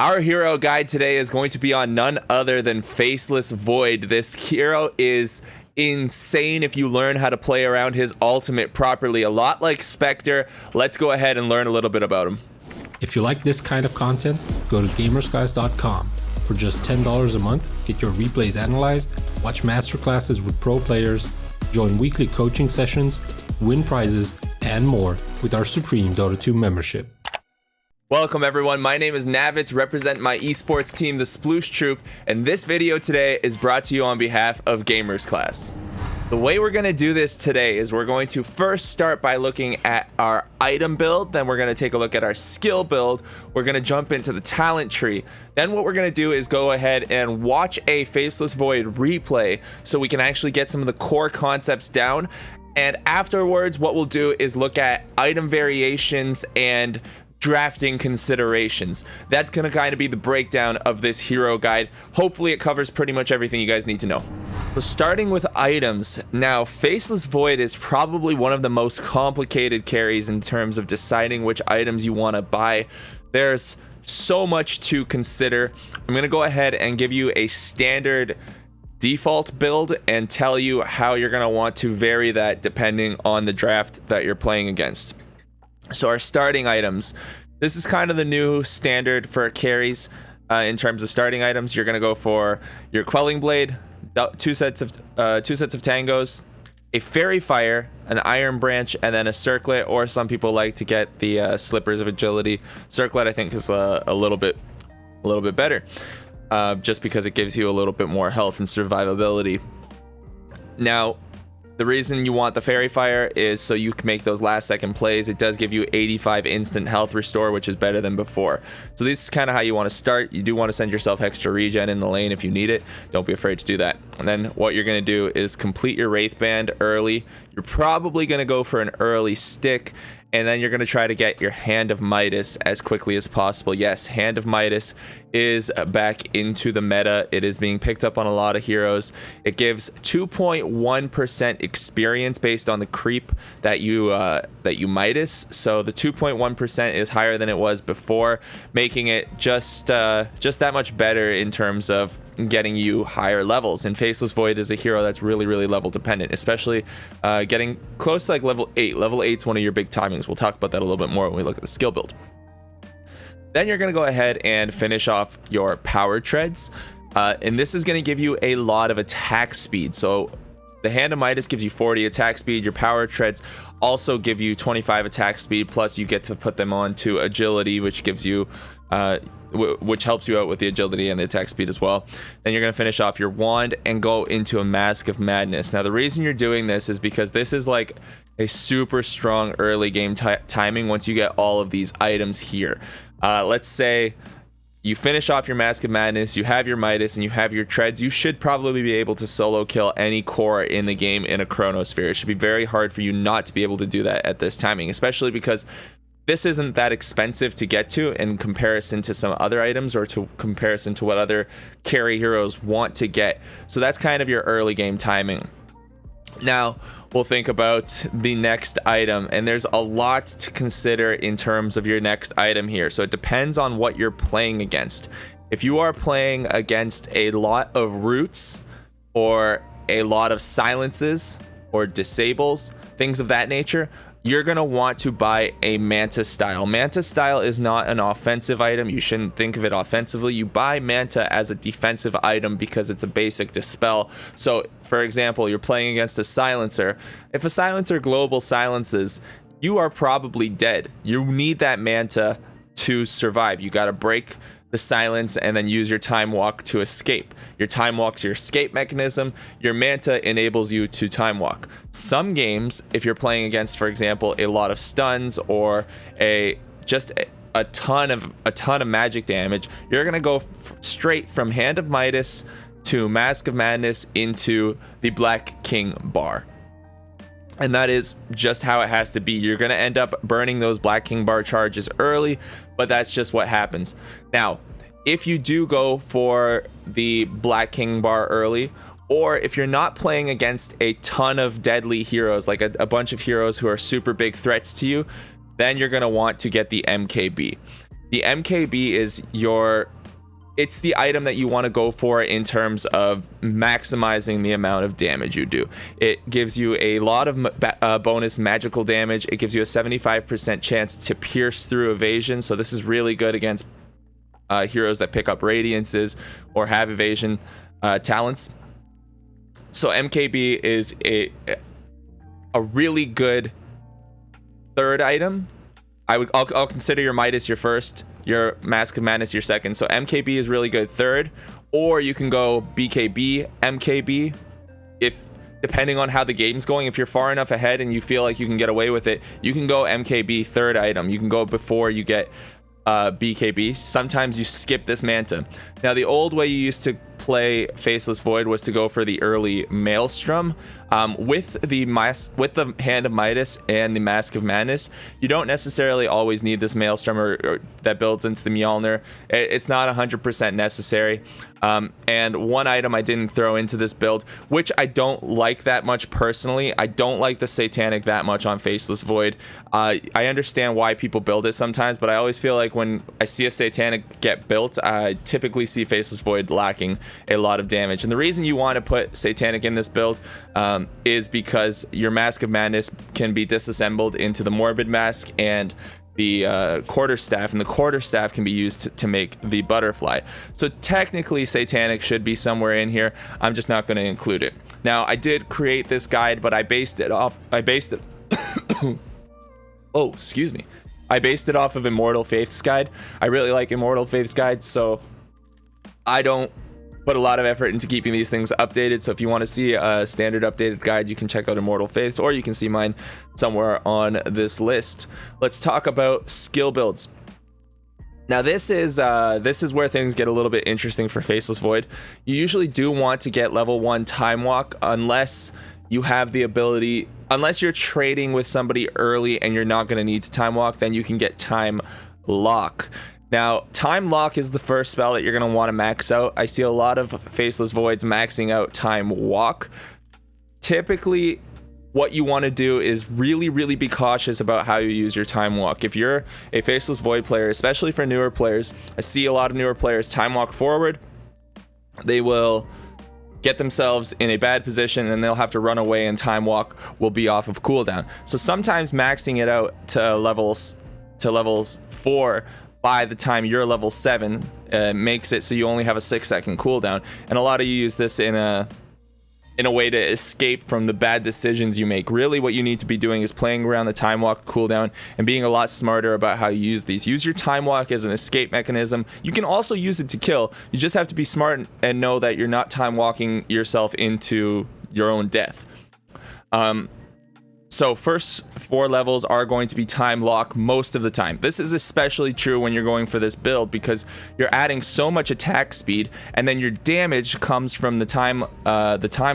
Our hero guide today is going to be on none other than Faceless Void. This hero is insane if you learn how to play around his ultimate properly. A lot like Spectre. Let's go ahead and learn a little bit about him. If you like this kind of content, go to gamersguys.com. For just $10 a month, get your replays analyzed, watch masterclasses with pro players, join weekly coaching sessions, win prizes, and more with our Supreme Dota 2 membership. Welcome everyone, my name is Navitz, represent my esports team, the Sploosh Troop, and this video today is brought to you on behalf of Gamers Class. The way we're going to do this today is we're going to first start by looking at our item build, then we're going to take a look at our skill build, we're going to jump into the talent tree, then what we're going to do is go ahead and watch a Faceless Void replay so we can actually get some of the core concepts down, and afterwards what we'll do is look at item variations and drafting considerations. That's going to kind of be the breakdown of this hero guide. Hopefully it covers pretty much everything you guys need to know. So starting with items, now Faceless Void is probably one of the most complicated carries in terms of deciding which items you want to buy. There's so much to consider. I'm going to go ahead and give you a standard default build and tell you how you're going to want to vary that depending on the draft that you're playing against. So our starting items, this is kind of the new standard for carries. In terms of starting items, you're going to go for your Quelling Blade, two sets of tangos, a Fairy Fire, an Iron Branch, and then a Circlet, or some people like to get the Slippers of Agility. Circlet I think is a little bit better, just because it gives you a little bit more health and survivability. Now, the reason you want the Fairy Fire is so you can make those last second plays. It does give you 85 instant health restore, which is better than before. So this is kind of how you want to start. You do want to send yourself extra regen in the lane if you need it. Don't be afraid to do that. And then what you're going to do is complete your Wraith Band early. You're probably going to go for an early stick, and then you're going to try to get your Hand of Midas as quickly as possible. Yes, Hand of Midas is back into the meta. It is being picked up on a lot of heroes. It gives 2.1% experience based on the creep that you Midas. So the 2.1% is higher than it was before, making it just that much better in terms of getting you higher levels. And Faceless Void is a hero that's really level dependent, especially getting close to like level 8. Level 8 is one of your big timings. We'll talk about that a little bit more when we look at the skill build. Then you're going to go ahead and finish off your power treads, and this is going to give you a lot of attack speed. So the Hand of Midas gives you 40 attack speed. Your power treads also give you 25 attack speed, plus you get to put them on to agility, which gives you which helps you out with the agility and the attack speed as well. Then you're going to finish off your wand and go into a Mask of Madness. Now the reason you're doing this is because this is like a super strong early game timing once you get all of these items here. Let's say you finish off your Mask of Madness, you have your Midas, and you have your treads. You should probably be able to solo kill any core in the game in a Chronosphere. It should be very hard for you not to be able to do that at this timing, especially because this isn't that expensive to get to in comparison to some other items, or to comparison to what other carry heroes want to get. So that's kind of your early game timing. Now we'll think about the next item, and there's a lot to consider in terms of your next item here. So it depends on what you're playing against. If you are playing against a lot of roots or a lot of silences or disables, things of that nature, you're going to want to buy a Manta Style. Manta Style is not an offensive item. You shouldn't think of it offensively. You buy Manta as a defensive item because it's a basic dispel. So, for example, you're playing against a Silencer. If a Silencer global silences, you are probably dead. You need that Manta to survive. You got to break the silence and then use your Time Walk to escape. Your Time Walk's your escape mechanism. Your Manta enables you to Time Walk. Some games, if you're playing against, for example, a lot of stuns or a ton of magic damage, you're gonna go straight from Hand of Midas to Mask of Madness into the Black King bar. And that is just how it has to be. You're going to end up burning those Black King bar charges early, but that's just what happens. Now, if you do go for the Black King bar early, or if you're not playing against a ton of deadly heroes, like a bunch of heroes who are super big threats to you, then you're going to want to get the MKB. The MKB is it's the item that you want to go for in terms of maximizing the amount of damage you do. It gives you a lot of bonus magical damage. It gives you a 75% chance to pierce through evasion. So this is really good against heroes that pick up radiances or have evasion talents. So MKB is a really good third item. I'll consider your Midas your first, your Mask of Madness your second. So MKB is really good third, or you can go BKB, MKB, if depending on how the game's going. If you're far enough ahead and you feel like you can get away with it, you can go MKB third item. You can go before you get BKB. Sometimes you skip this Manta. Now, the old way you used to play Faceless Void was to go for the early Maelstrom. With the Hand of Midas and the Mask of Madness, you don't necessarily always need this Maelstrom or that builds into the Mjolnir. It's not 100% necessary. And one item I didn't throw into this build, which I don't like that much personally. I don't like the Satanic that much on Faceless Void. I understand why people build it sometimes, but I always feel like when I see a Satanic get built, I typically see Faceless Void lacking a lot of damage. And the reason you want to put Satanic in this build is because your Mask of Madness can be disassembled into the Morbid Mask and the Quarterstaff, and the Quarterstaff can be used to make the Butterfly. So technically Satanic should be somewhere in here. I'm just not going to include it. Now, I did create this guide, but I based it oh, excuse me. I based it off of Immortal Faith's guide. I really like Immortal Faith's guide, so I don't put a lot of effort into keeping these things updated. So if you want to see a standard updated guide, you can check out Immortal Faith's, or you can see mine somewhere on this list. Let's talk about skill builds. Now, this is where things get a little bit interesting for Faceless Void. You usually do want to get level 1 Time Walk unless you have the ability, unless you're trading with somebody early and you're not going to need to Time Walk, then you can get Time Lock. Now, Time Lock is the first spell that you're going to want to max out. I see a lot of Faceless Voids maxing out Time Walk. Typically, what you want to do is really, really be cautious about how you use your Time Walk. If you're a Faceless Void player, especially for newer players, I see a lot of newer players Time Walk forward. They will get themselves in a bad position and they'll have to run away, and Time Walk will be off of cooldown. So sometimes maxing it out to levels 4 by the time you're level 7 makes it so you only have a 6-second cooldown. And a lot of you use this in a way to escape from the bad decisions you make. Really, what you need to be doing is playing around the Time Walk cooldown and being a lot smarter about how you use these. Use your Time Walk as an escape mechanism. You can also use it to kill. You just have to be smart and know that you're not Time Walking yourself into your own death. So first 4 levels are going to be Time Lock most of the time. This is especially true when you're going for this build because you're adding so much attack speed, and then your damage comes from the Time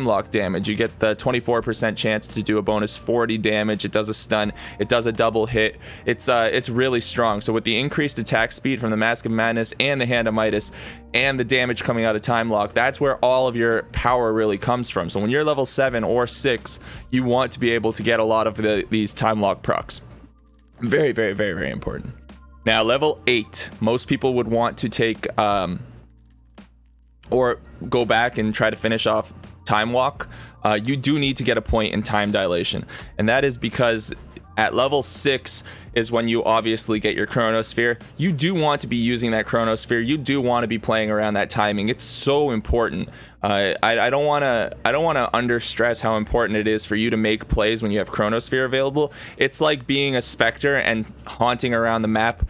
Lock damage. You get the 24% chance to do a bonus 40 damage. It does a stun. It does a double hit. It's really strong. So with the increased attack speed from the Mask of Madness and the Hand of Midas and the damage coming out of Time Lock, that's where all of your power really comes from. So when you're level 7 or 6, you want to be able to get a lot of these Time Lock procs. Very, very, very, very important. Now, level 8, most people would want to take or go back and try to finish off Time Walk. You do need to get a point in Time Dilation, and that is because at level 6 is when you obviously get your Chronosphere. You do want to be using that Chronosphere. You do want to be playing around that timing. It's so important. I don't want to under stress how important it is for you to make plays when you have Chronosphere available. It's like being a Spectre and haunting around the map,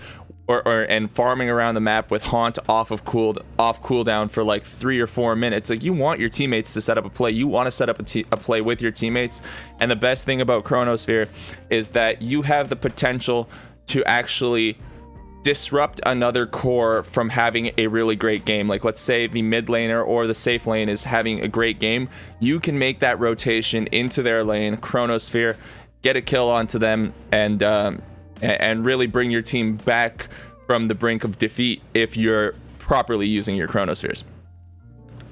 and farming around the map with Haunt off cooldown for like 3 or 4 minutes. Like, you want your teammates to set up a play. You want to set up a play with your teammates. And the best thing about Chronosphere is that you have the potential to actually disrupt another core from having a really great game. Like, let's say the mid laner or the safe lane is having a great game. You can make that rotation into their lane, Chronosphere, get a kill onto them, and really bring your team back from the brink of defeat if you're properly using your Chronospheres.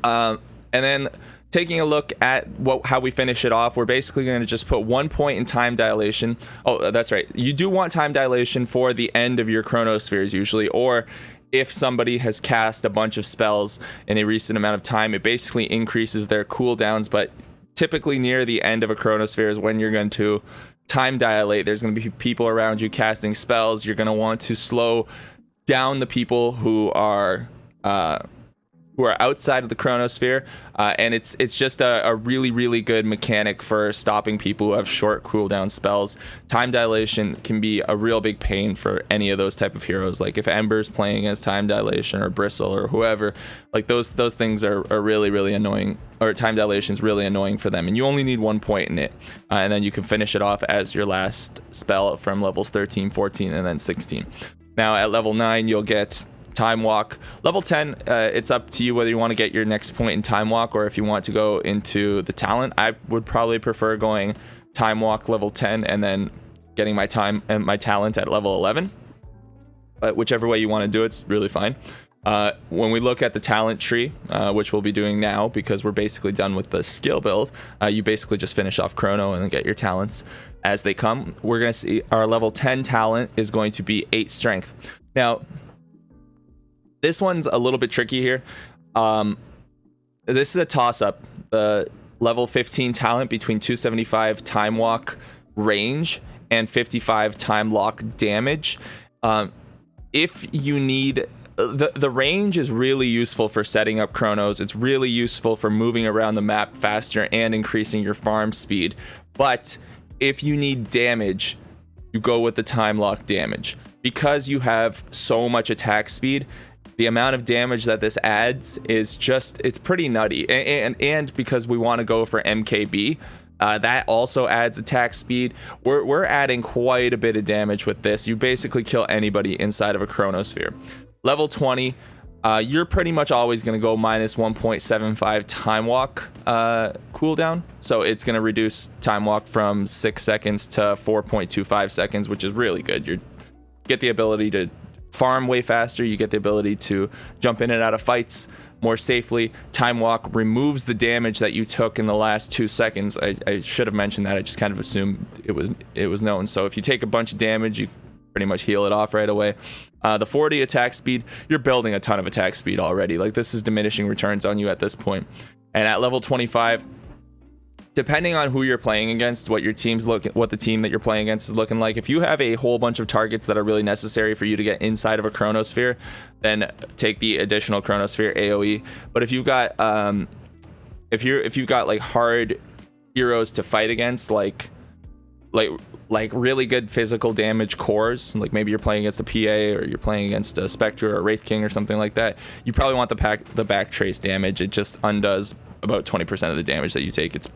And then taking a look at how we finish it off, we're basically going to just put 1 point in time dilation. Oh, that's right. You do want time dilation for the end of your chronospheres usually, or if somebody has cast a bunch of spells in a recent amount of time, it basically increases their cooldowns. But typically near the end of a chronosphere is when you're going to time dilate. There's going to be people around you casting spells. You're going to want to slow down the people who are outside of the chronosphere, and it's just a really good mechanic for stopping people who have short cooldown spells. Time dilation can be a real big pain for any of those type of heroes. Like if Ember's playing as time dilation, or Bristle, or whoever, like those things are really annoying, or time dilation is really annoying for them, and you only need 1 point in it, and then you can finish it off as your last spell from levels 13, 14, and then 16. Now at level 9 you'll get Time Walk. Level 10, it's up to you whether you want to get your next point in Time Walk or if you want to go into the talent. I would probably prefer going Time Walk level 10 and then getting my time and my talent at level 11. But whichever way you want to do it's really fine. When we look at the talent tree, which we'll be doing now because we're basically done with the skill build, you basically just finish off Chrono and then get your talents as they come. We're going to see our level 10 talent is going to be 8 strength. Now, this one's a little bit tricky here. This is a toss-up. The level 15 talent between 275 time walk range and 55 time lock damage. If you need the range is really useful for setting up chronos. It's really useful for moving around the map faster and increasing your farm speed. But if you need damage, you go with the time lock damage. Because you have so much attack speed, the amount of damage that this adds is just, it's pretty nutty. And because we want to go for MKB, that also adds attack speed. We're adding quite a bit of damage with this. You basically kill anybody inside of a chronosphere. Level 20, you're pretty much always going to go minus 1.75 time walk cooldown. So it's going to reduce time walk from 6 seconds to 4.25 seconds, which is really good. You get the ability to farm way faster. You get the ability to jump in and out of fights more safely. Time walk removes the damage that you took in the last 2 seconds. I should have mentioned that. I just kind of assumed it was known. So if you take a bunch of damage, you pretty much heal it off right away. The 40 attack speed, you're building a ton of attack speed already. Like this is diminishing returns on you at this point. And at level 25, depending on who you're playing against, what the team that you're playing against is looking like. If you have a whole bunch of targets that are really necessary for you to get inside of a chronosphere, then take the additional chronosphere AoE. But if you've got if you've got like hard heroes to fight against, like really good physical damage cores, like maybe you're playing against a PA or you're playing against a Spectre or a Wraith King or something like that, you probably want the back trace damage. It just undoes about 20% of the damage that you take. It's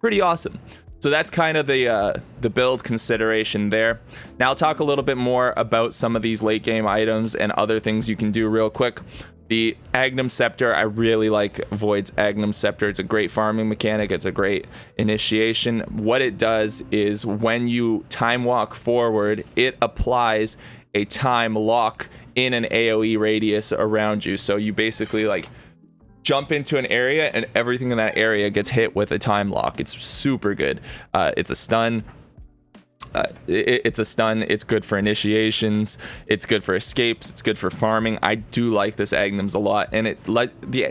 pretty awesome. So that's kind of the build consideration there. Now I'll talk a little bit more about some of these late game items and other things you can do real quick. The Agnum Scepter, I really like Void's Agnum Scepter. It's a great farming mechanic. It's a great initiation. What it does is when you time walk forward, it applies a time lock in an AoE radius around you. So you basically like jump into an area and everything in that area gets hit with a time lock. It's super good. It's a stun. It's a stun. It's good for initiations. It's good for escapes. It's good for farming. I do like this Agnums a lot, and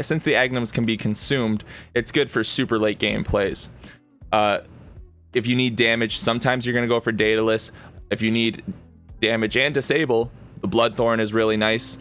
since the Agnums can be consumed, it's good for super late game plays. If you need damage, sometimes you're gonna go for Daedalus. If you need damage and disable, the Bloodthorn is really nice.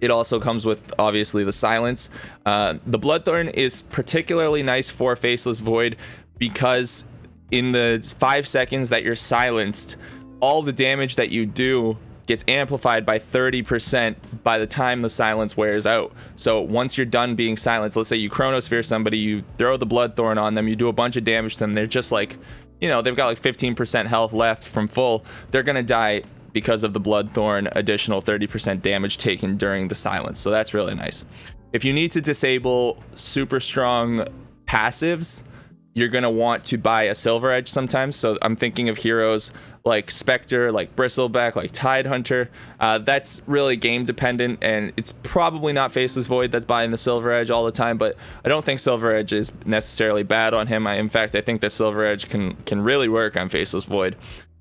It also comes with obviously the silence. The Bloodthorn is particularly nice for Faceless Void because in the 5 seconds that you're silenced, all the damage that you do gets amplified by 30% by the time the silence wears out. So once you're done being silenced, let's say you chronosphere somebody, you throw the Bloodthorn on them, you do a bunch of damage to them, they're just like, they've got like 15% health left from full, they're gonna die because of the Bloodthorn additional 30% damage taken during the silence. So that's really nice. If you need to disable super strong passives, you're going to want to buy a Silver Edge sometimes. So I'm thinking of heroes like Spectre, like Bristleback, like Tidehunter. That's really game dependent, and it's probably not Faceless Void that's buying the Silver Edge all the time, but I don't think Silver Edge is necessarily bad on him. In fact, I think that Silver Edge can really work on Faceless Void.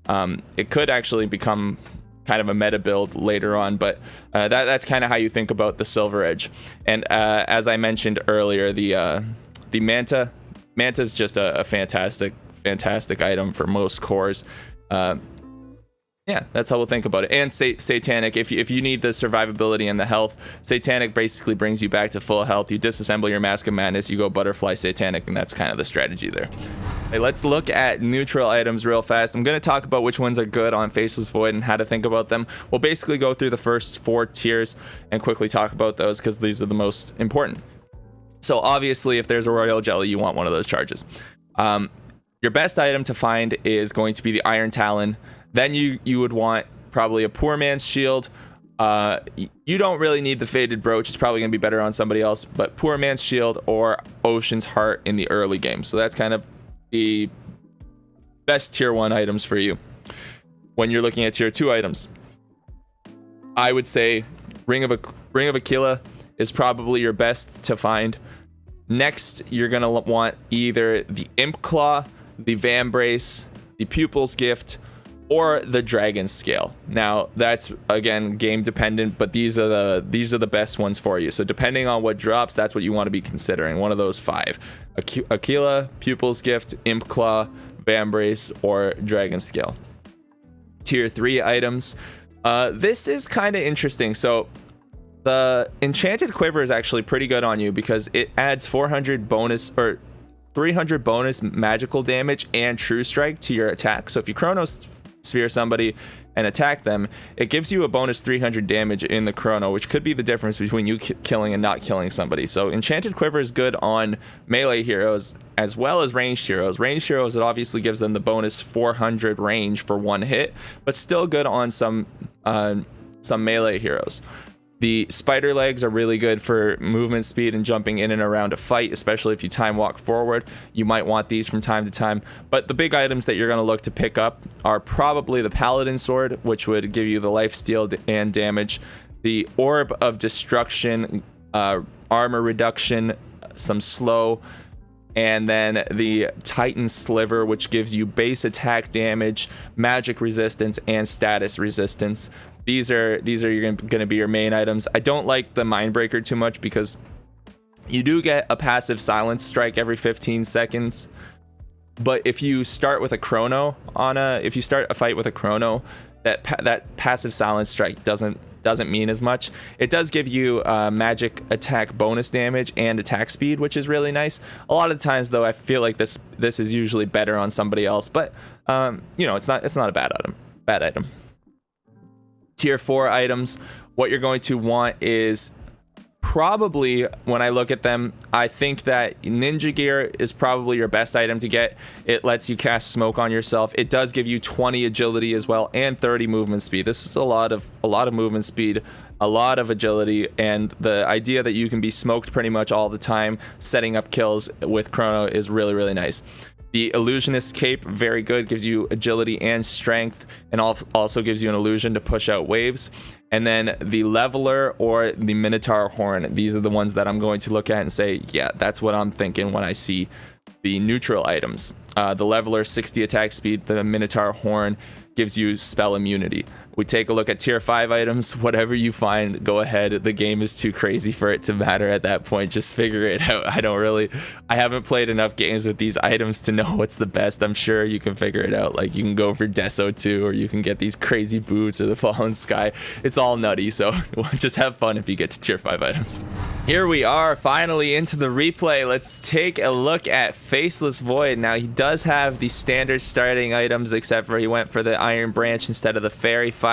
It could actually become kind of a meta build later on, but that's kind of how you think about the Silver Edge. And as I mentioned earlier, the Manta is just a fantastic item for most cores. Yeah, that's how we'll think about it. And Satanic, if you need the survivability and the health, Satanic basically brings you back to full health. You disassemble your Mask of Madness, you go Butterfly Satanic, and that's kind of the strategy there. Hey, let's look at neutral items real fast. I'm going to talk about which ones are good on Faceless Void and how to think about them. We'll basically go through the first 4 tiers and quickly talk about those because these are the most important. So obviously, if there's a Royal Jelly, you want one of those charges. Your best item to find is going to be the Iron Talon. Then you would want probably a Poor Man's Shield. You don't really need the Faded Brooch. It's probably going to be better on somebody else. But Poor Man's Shield or Ocean's Heart in the early game. So that's kind of the best tier 1 items for you. When you're looking at tier 2 items, I would say Ring of Aquila is probably your best to find. Next, you're going to want either the Imp Claw, the Vambrace, the Pupil's Gift, or the Dragon Scale. Now that's again game dependent, but these are the best ones for you. So depending on what drops, that's what you want to be considering. One of those 5: Aquila, Pupil's Gift, Imp Claw, Vambrace, or Dragon Scale. Tier 3 items. This is kind of interesting. So the Enchanted Quiver is actually pretty good on you because it adds 400 bonus or 300 bonus magical damage and True Strike to your attack. So if you Chronos Sphere somebody and attack them, it gives you a bonus 300 damage in the Chrono, which could be the difference between you killing and not killing somebody. So Enchanted Quiver is good on melee heroes as well as ranged heroes. Ranged heroes, it obviously gives them the bonus 400 range for 1 hit, but still good on some melee heroes. The Spider Legs are really good for movement speed and jumping in and around a fight, especially if you time walk forward. You might want these from time to time. But the big items that you're going to look to pick up are probably the Paladin Sword, which would give you the lifesteal and damage, the Orb of Destruction, armor reduction, some slow, and then the Titan Sliver, which gives you base attack damage, magic resistance, and status resistance. These are going to be your main items. I don't like the Mindbreaker too much because you do get a passive silence strike every 15 seconds. But if you start with a Chrono if you start a fight with a Chrono, that passive silence strike doesn't mean as much. It does give you magic attack bonus damage and attack speed, which is really nice. A lot of times though, I feel like this is usually better on somebody else, but it's not a bad item. Tier 4 items, what you're going to want is probably, when I look at them, I think that Ninja Gear is probably your best item to get. It lets you cast smoke on yourself. It does give you 20 agility as well and 30 movement speed. This is a lot of movement speed, a lot of agility, and the idea that you can be smoked pretty much all the time setting up kills with Chrono is really, really nice. The Illusionist Cape, very good, gives you agility and strength, and also gives you an illusion to push out waves. And then the Leveler or the Minotaur Horn, these are the ones that I'm going to look at and say, yeah, that's what I'm thinking when I see the neutral items. The Leveler, 60 attack speed, the Minotaur Horn gives you spell immunity. We take a look at tier 5 items. Whatever you find, go ahead. The game is too crazy for it to matter at that point. Just figure it out. I haven't played enough games with these items to know what's the best. I'm sure you can figure it out. Like, you can go for Deso 2, or you can get these crazy boots or the Fallen Sky. It's all nutty, so just have fun if you get to tier 5 items. Here we are, finally into the replay. Let's take a look at Faceless Void. Now, he does have the standard starting items, except for he went for the Iron Branch instead of the Fairy Fire.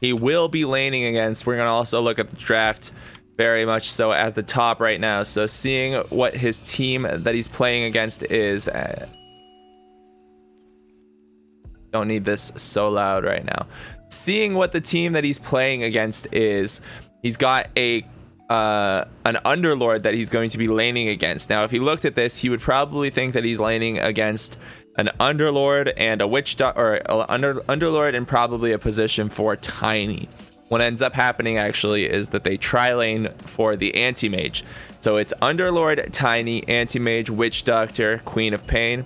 He will be laning against. We're going to also look at the draft very much so at the top right now. So seeing what his team that he's playing against is. Don't need this so loud right now. Seeing what the team that he's playing against is, he's got an Underlord that he's going to be laning against. Now, if he looked at this, he would probably think that he's laning against an Underlord and a Witch Doctor, or Underlord and probably a position for Tiny. What ends up happening actually is that they tri-lane for the Anti-Mage. So it's Underlord, Tiny, Anti-Mage, Witch Doctor, Queen of Pain.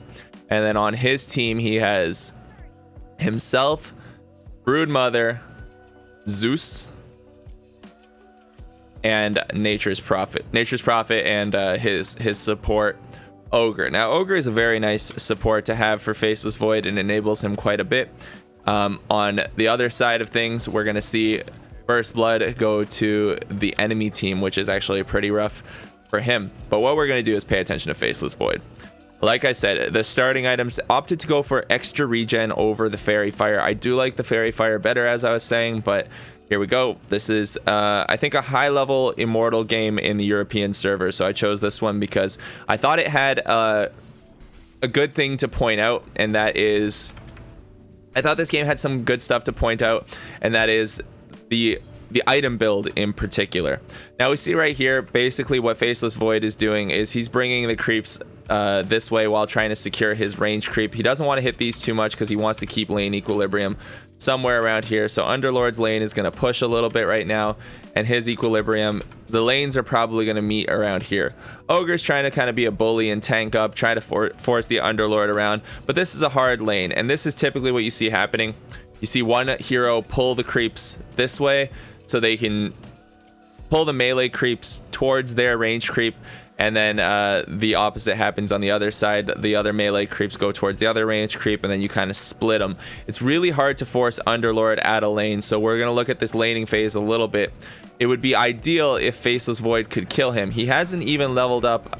And then on his team, he has himself, Broodmother, Zeus, and Nature's Prophet. Nature's Prophet and his support, Ogre. Now, Ogre is a very nice support to have for Faceless Void and enables him quite a bit. On the other side of things, we're going to see First Blood go to the enemy team, which is actually pretty rough for him. But what we're going to do is pay attention to Faceless Void. Like I said, the starting items opted to go for extra regen over the Fairy Fire. I do like the Fairy Fire better, as I was saying, but here we go. This is, I think, a high-level Immortal game in the European server, so I chose this one because I thought it had a good thing to point out, and that is, I thought this game had some good stuff to point out, and that is the item build in particular. Now we see right here, basically what Faceless Void is doing is he's bringing the creeps this way while trying to secure his range creep. He doesn't want to hit these too much because he wants to keep lane equilibrium somewhere around here. So Underlord's lane is going to push a little bit right now, and his equilibrium, the lanes are probably going to meet around here. Ogre's trying to kind of be a bully and tank up, try to force the Underlord around, but this is a hard lane, and this is typically what you see happening. You see one hero pull the creeps this way so they can pull the melee creeps towards their range creep, and then the opposite happens on the other side. The other melee creeps go towards the other range creep, and then you kind of split them. It's really hard to force Underlord out of lane, so we're going to look at this laning phase a little bit. It would be ideal if Faceless Void could kill him. He hasn't even leveled up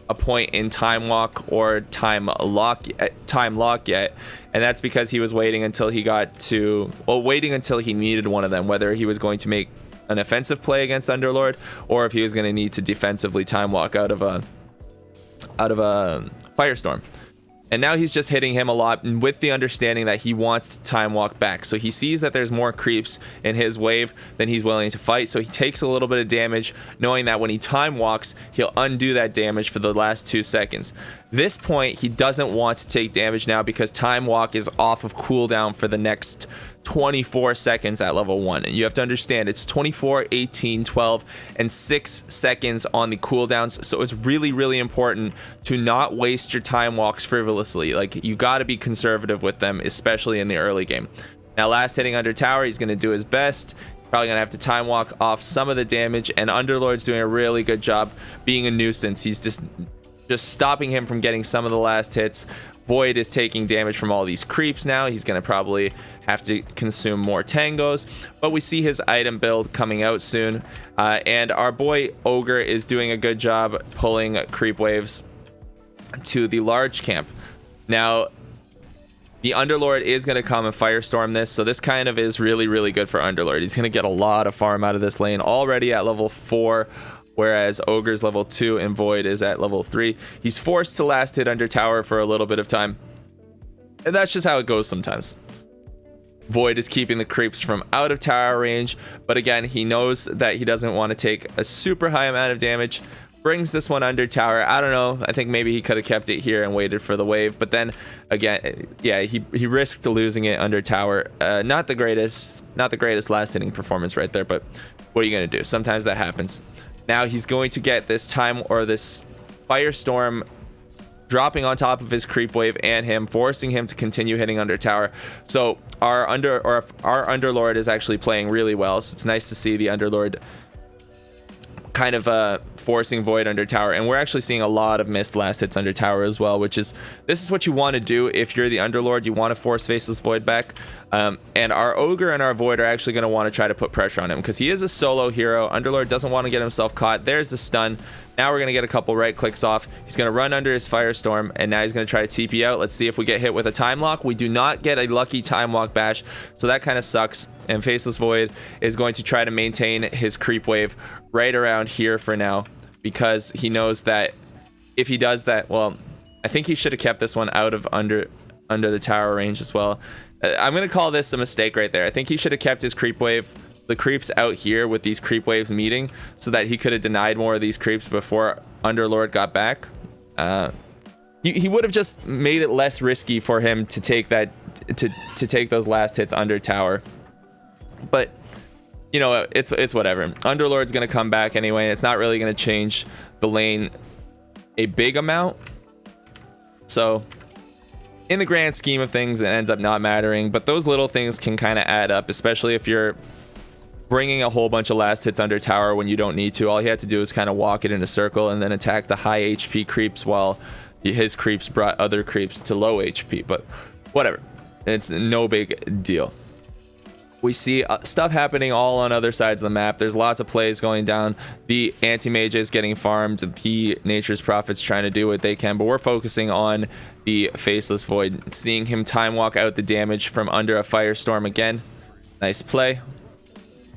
a point in Time Walk or Time Lock yet, and that's because he was waiting until he got to, well, waiting until he needed one of them, whether he was going to make an offensive play against Underlord or if he was going to need to defensively Time Walk out of a Firestorm. And now he's just hitting him a lot, and with the understanding that he wants to Time Walk back. So he sees that there's more creeps in his wave than he's willing to fight, so he takes a little bit of damage, knowing that when he Time Walks, he'll undo that damage for the last 2 seconds. This point, he doesn't want to take damage now because Time Walk is off of cooldown for the next 24 seconds at level 1. And you have to understand, it's 24, 18, 12, and 6 seconds on the cooldowns. So it's really, really important to not waste your Time Walks frivolously. Like, you got to be conservative with them, especially in the early game. Now, last hitting under tower, he's going to do his best. Probably going to have to Time Walk off some of the damage, and Underlord's doing a really good job being a nuisance. He's just stopping him from getting some of the last hits. Void is taking damage from all these creeps now. He's going to probably have to consume more tangos, but we see his item build coming out soon, and our boy Ogre is doing a good job pulling creep waves to the large camp. Now, the Underlord is going to come and Firestorm this, so this kind of is really, really good for Underlord. He's going to get a lot of farm out of this lane already at level 4, whereas Ogre's level 2 and Void is at level 3. He's forced to last hit under tower for a little bit of time, and that's just how it goes sometimes. Void is keeping the creeps from out of tower range, but again, he knows that he doesn't want to take a super high amount of damage. Brings this one under tower. I don't know, I think maybe he could have kept it here and waited for the wave, but then again, yeah, he risked losing it under tower. Not the greatest last hitting performance right there, but what are you going to do? Sometimes that happens. Now he's going to get this time, or this Firestorm dropping on top of his creep wave and him, forcing him to continue hitting under tower. So our Underlord is actually playing really well. So it's nice to see the Underlord kind of forcing Void under tower, and we're actually seeing a lot of missed last hits under tower as well, which is, this is what you want to do if you're the Underlord. You want to force Faceless Void back, and our Ogre and our Void are actually going to want to try to put pressure on him because he is a solo hero. Underlord doesn't want to get himself caught. There's the stun. Now we're going to get a couple right clicks off. He's going to run under his Firestorm, and now he's going to try to TP out. Let's see if we get hit with a time lock. We do not get a lucky time walk bash, so that kind of sucks. And Faceless Void is going to try to maintain his creep wave right around here for now, because he knows that if he does that, well, I think he should have kept this one out of under the tower range as well. I'm going to call this a mistake right there. I think he should have kept his creep wave, the creeps out here with these creep waves meeting, so that he could have denied more of these creeps before Underlord got back. he would have just made it less risky for him to take that to take those last hits under tower. But you know, it's whatever. Underlord's gonna come back anyway. It's not really gonna change the lane a big amount. So in the grand scheme of things, it ends up not mattering. But those little things can kind of add up, especially if you're bringing a whole bunch of last hits under tower when you don't need to. All he had to do is kind of walk it in a circle and then attack the high HP creeps, while his creeps brought other creeps to low HP. But whatever, it's no big deal. We see stuff happening all on other sides of the map. There's lots of plays going down. The anti-mage is getting farmed. The Nature's Prophet's trying to do what they can, but we're focusing on the Faceless Void, seeing him time walk out the damage from under a Firestorm again. Nice play.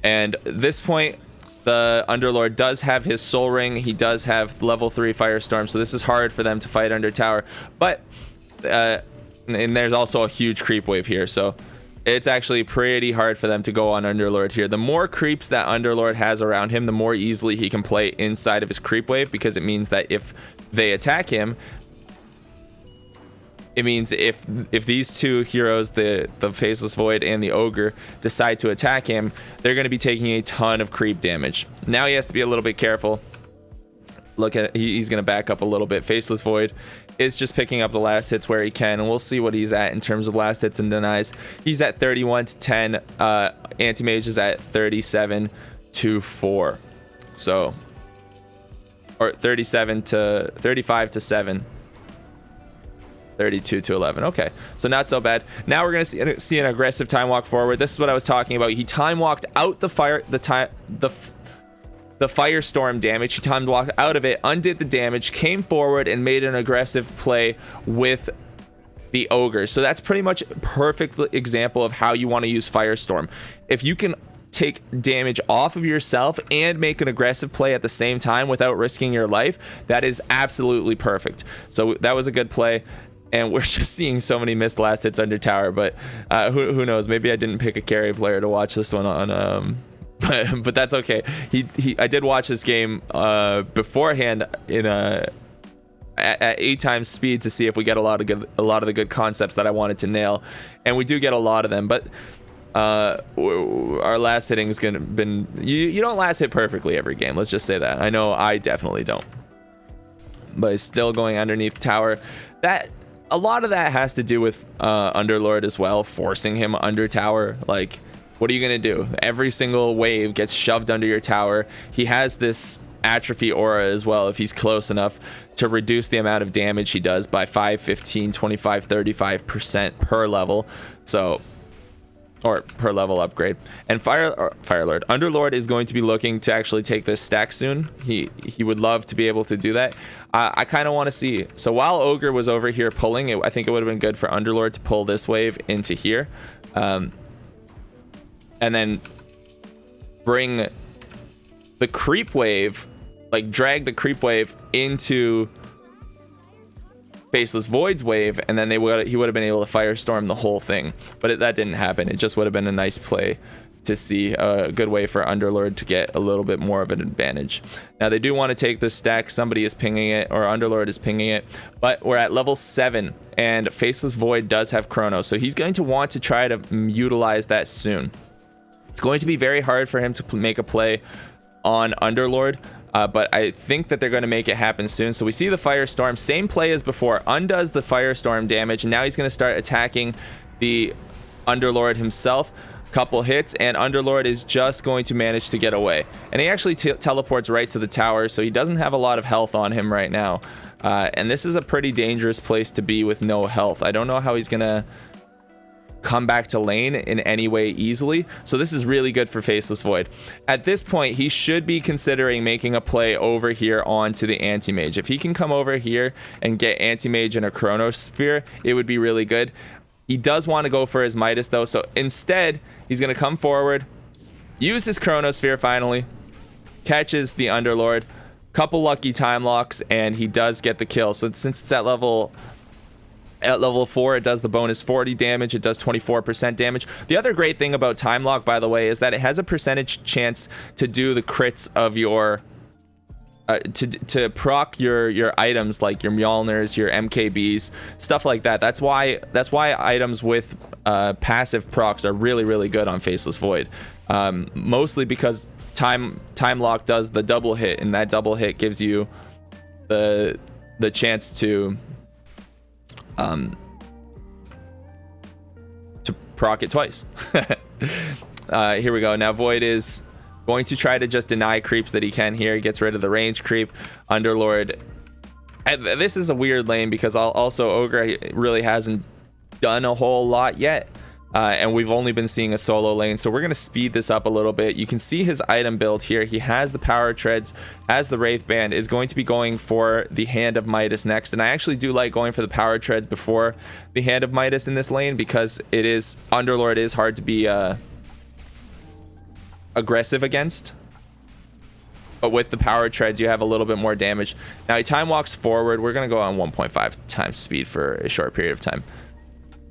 And at this point, the Underlord does have his Soul Ring. He does have level 3 Firestorm, so this is hard for them to fight under tower. But and there's also a huge creep wave here, so it's actually pretty hard for them to go on Underlord here. The more creeps that Underlord has around him, the more easily he can play inside of his creep wave, because it means that if they attack him, it means if these two heroes, the Faceless Void and the Ogre, decide to attack him, they're going to be taking a ton of creep damage. Now he has to be a little bit careful. Look at it, he's going to back up a little bit. Faceless Void is just picking up the last hits where he can, and we'll see what he's at in terms of last hits and denies. He's at 31 to 10. Anti-Mage is at 37 to 4. So, or 35 to 7. 32 to 11. Okay, so not so bad. Now we're gonna see an aggressive time walk forward. This is what I was talking about. He time walked out the Firestorm damage. He time walked out of it, undid the damage, came forward and made an aggressive play with the Ogre. So that's pretty much a perfect example of how you want to use Firestorm. If you can take damage off of yourself and make an aggressive play at the same time without risking your life, that is absolutely perfect. So that was a good play. And we're just seeing so many missed last hits under tower, but who knows? Maybe I didn't pick a carry player to watch this one on, but that's okay. I did watch this game beforehand at 8 times speed to see if we get a lot of the good concepts that I wanted to nail, and we do get a lot of them. But our last hitting is gonna been you don't last hit perfectly every game. Let's just say that. I know I definitely don't, but it's still going underneath tower. That a lot of that has to do with Underlord as well, forcing him under tower. Like, what are you gonna do? Every single wave gets shoved under your tower. He has this atrophy aura as well, if he's close enough to reduce the amount of damage he does by 5, 15, 25, 35% per level. So, or per level upgrade. And Firelord, Underlord is going to be looking to actually take this stack soon. He would love to be able to do that. I kind of want to see. So while Ogre was over here pulling it, I think it would have been good for Underlord to pull this wave into here, and then bring the creep wave, like drag the creep wave into Faceless Void's wave, and then he would have been able to Firestorm the whole thing. But that didn't happen. It just would have been a nice play to see, a good way for Underlord to get a little bit more of an advantage. Now they do want to take this stack. Somebody is pinging it, or Underlord is pinging it, but we're at level 7 and Faceless Void does have Chrono, so he's going to want to try to utilize that soon. It's going to be very hard for him to make a play on Underlord, but I think that they're going to make it happen soon. So we see the Firestorm, same play as before, undoes the Firestorm damage, and now he's going to start attacking the Underlord himself. Couple hits, and Underlord is just going to manage to get away. And he actually teleports right to the tower, so he doesn't have a lot of health on him right now. And this is a pretty dangerous place to be with no health. I don't know how he's going to come back to lane in any way easily. So this is really good for Faceless Void. At this point, he should be considering making a play over here onto the Anti-Mage. If he can come over here and get Anti-Mage in a Chronosphere, it would be really good. He does want to go for his Midas though, so instead he's going to come forward, use his Chronosphere finally, catches the Underlord, couple lucky time locks, and he does get the kill. So since it's at level 4, it does the bonus 40 damage, it does 24% damage. The other great thing about time lock, by the way, is that it has a percentage chance to do the crits of your to proc your items like your Mjolnirs, your MKBs, stuff like that. That's why items with passive procs are really good on Faceless Void. Mostly because time lock does the double hit, and that double hit gives you the chance to proc it twice. Here we go. Now Void is going to try to just deny creeps that he can here. He gets rid of the range creep. Underlord. This is a weird lane because also Ogre really hasn't done a whole lot yet. And we've only been seeing a solo lane. So we're going to speed this up a little bit. You can see his item build here. He has the power treads as the Wraith Band, is going to be going for the Hand of Midas next. And I actually do like going for the power treads before the Hand of Midas in this lane because Underlord is hard to be aggressive against, but with the power treads you have a little bit more damage. Now he time walks forward. We're gonna go on 1.5 times speed for a short period of time.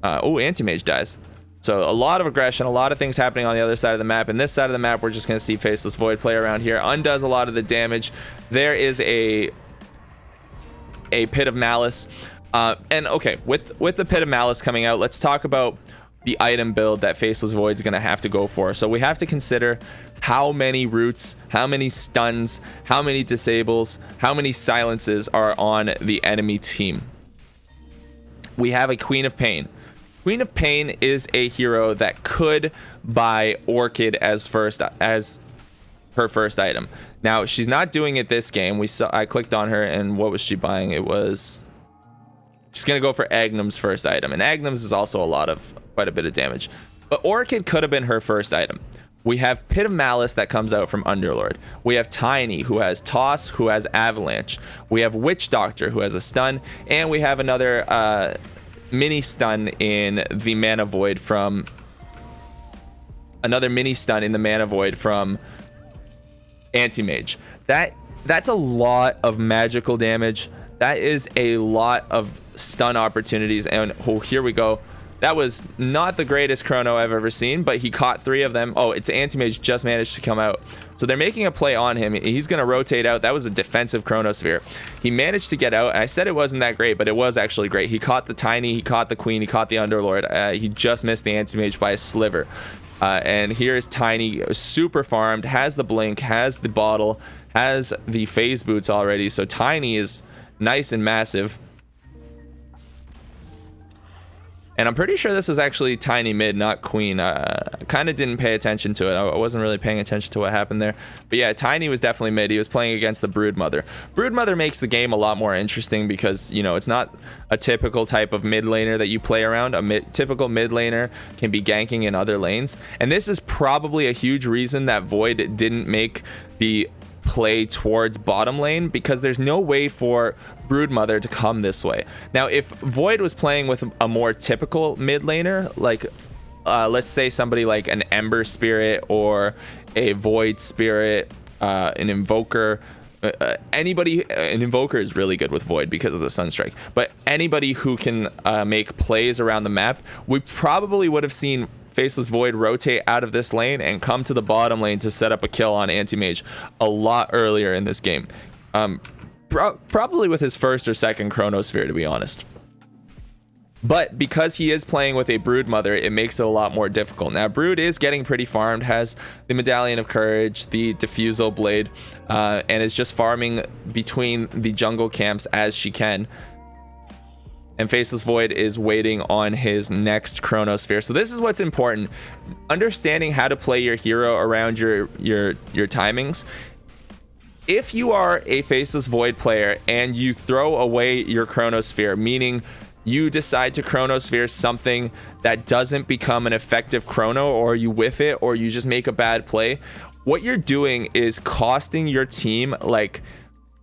Oh, anti-mage dies. So a lot of aggression, a lot of things happening on the other side of the map. And this side of the map, we're just gonna see Faceless Void play around here, undoes a lot of the damage. There is a Pit of Malice, and okay, with the Pit of Malice coming out, let's talk about the item build that Faceless Void's gonna have to go for. So we have to consider how many roots, how many stuns, how many disables, how many silences are on the enemy team. We have a Queen of Pain. Queen of Pain is a hero that could buy Orchid as her first item. Now she's not doing it this game. I clicked on her, and what was she buying? She's gonna go for Agnum's first item, and Agnum's is also quite a bit of damage. But Orchid could have been her first item. We have Pit of Malice that comes out from Underlord. We have Tiny, who has Toss, who has Avalanche. We have Witch Doctor, who has a stun, and we have another mini stun in the Mana Void from Anti-Mage. That's a lot of magical damage. That is a lot of stun opportunities, and here we go. That was not the greatest chrono I've ever seen, but he caught 3 of them. Oh, it's Anti-Mage just managed to come out. So they're making a play on him. He's going to rotate out. That was a defensive chronosphere. He managed to get out. And I said it wasn't that great, but it was actually great. He caught the Tiny, he caught the Queen, he caught the Underlord. He just missed the Anti-Mage by a sliver. And here's Tiny, super farmed, has the blink, has the bottle, has the phase boots already. So Tiny is nice and massive. And I'm pretty sure this was actually Tiny mid, not Queen. I kind of didn't pay attention to it. I wasn't really paying attention to what happened there. But yeah, Tiny was definitely mid. He was playing against the Broodmother. Broodmother makes the game a lot more interesting because, you know, it's not a typical type of mid laner that you play around. Typical mid laner can be ganking in other lanes. And this is probably a huge reason that Void didn't make the play towards bottom lane, because there's no way for Broodmother to come this way. Now, if Void was playing with a more typical mid laner, like let's say somebody like an Ember Spirit or a Void Spirit, an Invoker, an Invoker is really good with Void because of the Sunstrike, but anybody who can make plays around the map, we probably would have seen Faceless Void rotate out of this lane and come to the bottom lane to set up a kill on Anti-Mage a lot earlier in this game. Probably with his first or second Chronosphere, to be honest. But because he is playing with a Broodmother, it makes it a lot more difficult. Now, Brood is getting pretty farmed, has the Medallion of Courage, the Diffusal Blade, and is just farming between the jungle camps as she can. And Faceless Void is waiting on his next Chronosphere. So this is what's important. Understanding how to play your hero around your timings. If you are a Faceless Void player and you throw away your Chronosphere, meaning you decide to Chronosphere something that doesn't become an effective chrono, or you whiff it, or you just make a bad play, what you're doing is costing your team like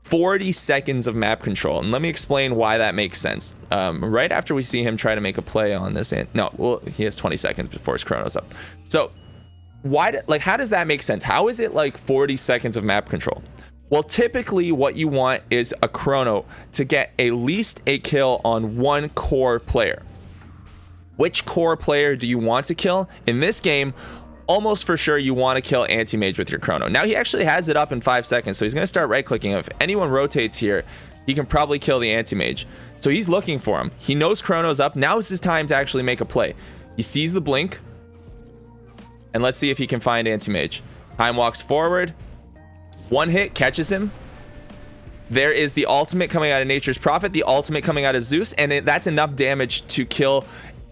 40 seconds of map control. And let me explain why that makes sense. Right after we see him try to make a play on this, he has 20 seconds before his chrono's up. So how does that make sense? How is it like 40 seconds of map control? Well, typically what you want is a chrono to get at least a kill on one core player. Which core player do you want to kill? In this game, almost for sure you want to kill Anti-Mage with your Chrono. Now he actually has it up in 5 seconds, so he's going to start right-clicking. If anyone rotates here, he can probably kill the Anti-Mage. So he's looking for him. He knows Chrono's up. Now is his time to actually make a play. He sees the blink. And let's see if he can find Anti-Mage. Time walks forward. One hit, catches him. There is the ultimate coming out of Nature's Prophet, the ultimate coming out of Zeus, and that's enough damage to kill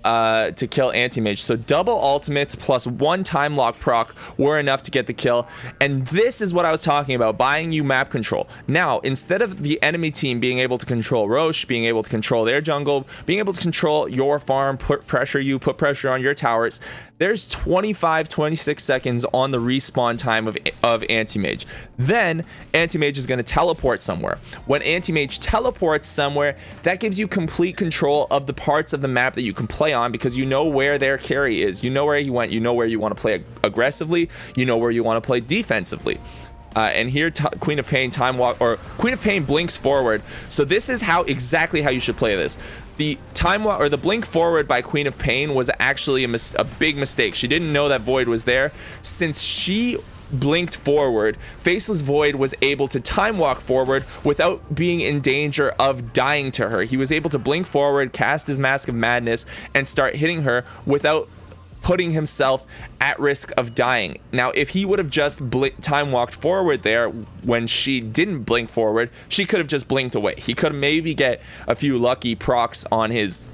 Anti-Mage. So double ultimates plus 1 time lock proc were enough to get the kill. And this is what I was talking about, buying you map control. Now, instead of the enemy team being able to control Roche, being able to control their jungle, being able to control your farm, put pressure on your towers, there's 25-26 seconds on the respawn time of Anti-Mage. Then Anti-Mage is going to teleport somewhere. When Anti-Mage teleports somewhere, that gives you complete control of the parts of the map that you can play on, because you know where their carry is, you know where he went, you know where you want to play aggressively, you know where you want to play defensively. And here Queen of Pain Queen of Pain blinks forward. So this is exactly how you should play this. The the blink forward by Queen of Pain was actually a big mistake. She didn't know that Void was there. Since she blinked forward, Faceless Void was able to time walk forward without being in danger of dying to her. He was able to blink forward, cast his Mask of Madness, and start hitting her without putting himself at risk of dying. Now, if he would have just time walked forward there when she didn't blink forward, she could have just blinked away. He could maybe get a few lucky procs on his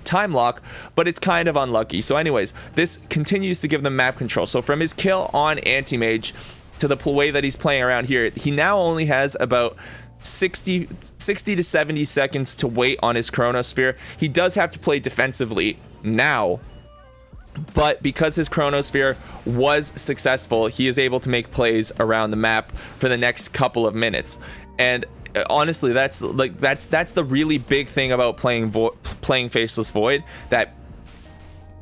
time lock, but it's kind of unlucky. So anyways, this continues to give them map control. So from his kill on Anti-Mage to the way that he's playing around here, he now only has about 60 to 70 seconds to wait on his Chronosphere. He does have to play defensively now, but because his Chronosphere was successful, he is able to make plays around the map for the next couple of minutes. And honestly, that's the really big thing about playing Faceless Void, that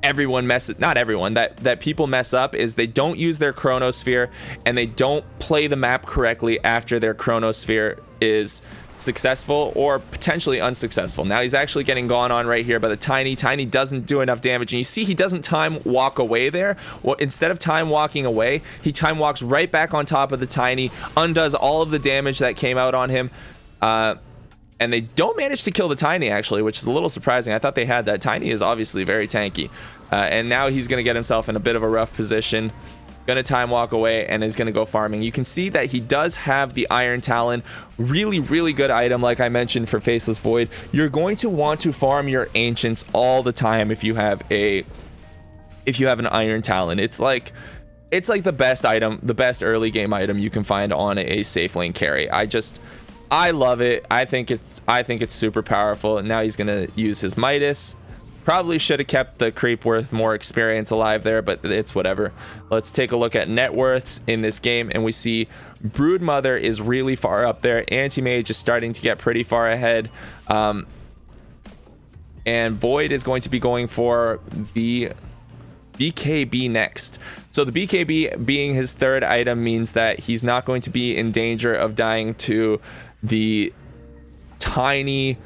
that people mess up, is they don't use their Chronosphere and they don't play the map correctly after their Chronosphere is successful or potentially unsuccessful. Now he's actually getting gone on right here by the Tiny. Tiny doesn't do enough damage, and you see he doesn't time walk away there. Well, instead of time walking away, he time walks right back on top of the Tiny, undoes all of the damage that came out on him, and they don't manage to kill the Tiny, actually, which is a little surprising. I thought they had that. Tiny is obviously very tanky, and now he's going to get himself in a bit of a rough position. Gonna time walk away and is gonna go farming. You can see that he does have the Iron Talon, really good item. Like I mentioned, for Faceless Void, you're going to want to farm your Ancients all the time if you have an Iron Talon. It's like the best item, the best early game item you can find on a safe lane carry. I love it. I think it's super powerful. And now he's gonna use his Midas. Probably should have kept the creep worth more experience alive there, but it's whatever. Let's take a look at net worths in this game, and we see Broodmother is really far up there. Anti-Mage is starting to get pretty far ahead. And Void is going to be going for the BKB next. So the BKB being his third item means that he's not going to be in danger of dying to the tiny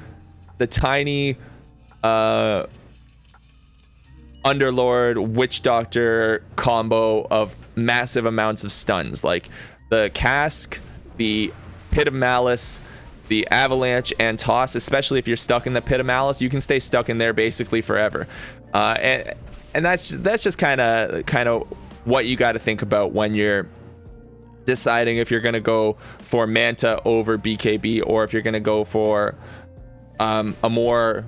Underlord Witch Doctor combo of massive amounts of stuns, like the Cask, the Pit of Malice, the Avalanche, and Toss. Especially if you're stuck in the Pit of Malice, you can stay stuck in there basically forever. And that's just kind of what you got to think about when you're deciding if you're going to go for Manta over BKB, or if you're going to go for a more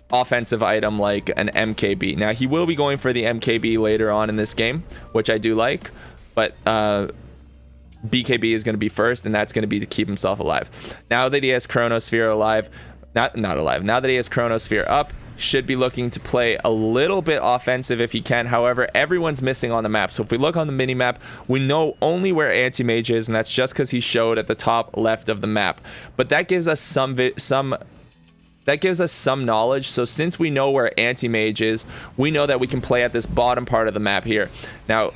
offensive item like an MKB. Now he will be going for the MKB later on in this game, which I do like, but BKB is going to be first, and that's going to be to keep himself alive. Now that he has Chronosphere now that he has Chronosphere up, should be looking to play a little bit offensive if he can. However, everyone's missing on the map. So if we look on the mini map, we know only where Anti-Mage is, and that's just because he showed at the top left of the map. But that gives us some knowledge. So since we know where Anti-Mage is, we know that we can play at this bottom part of the map here. Now,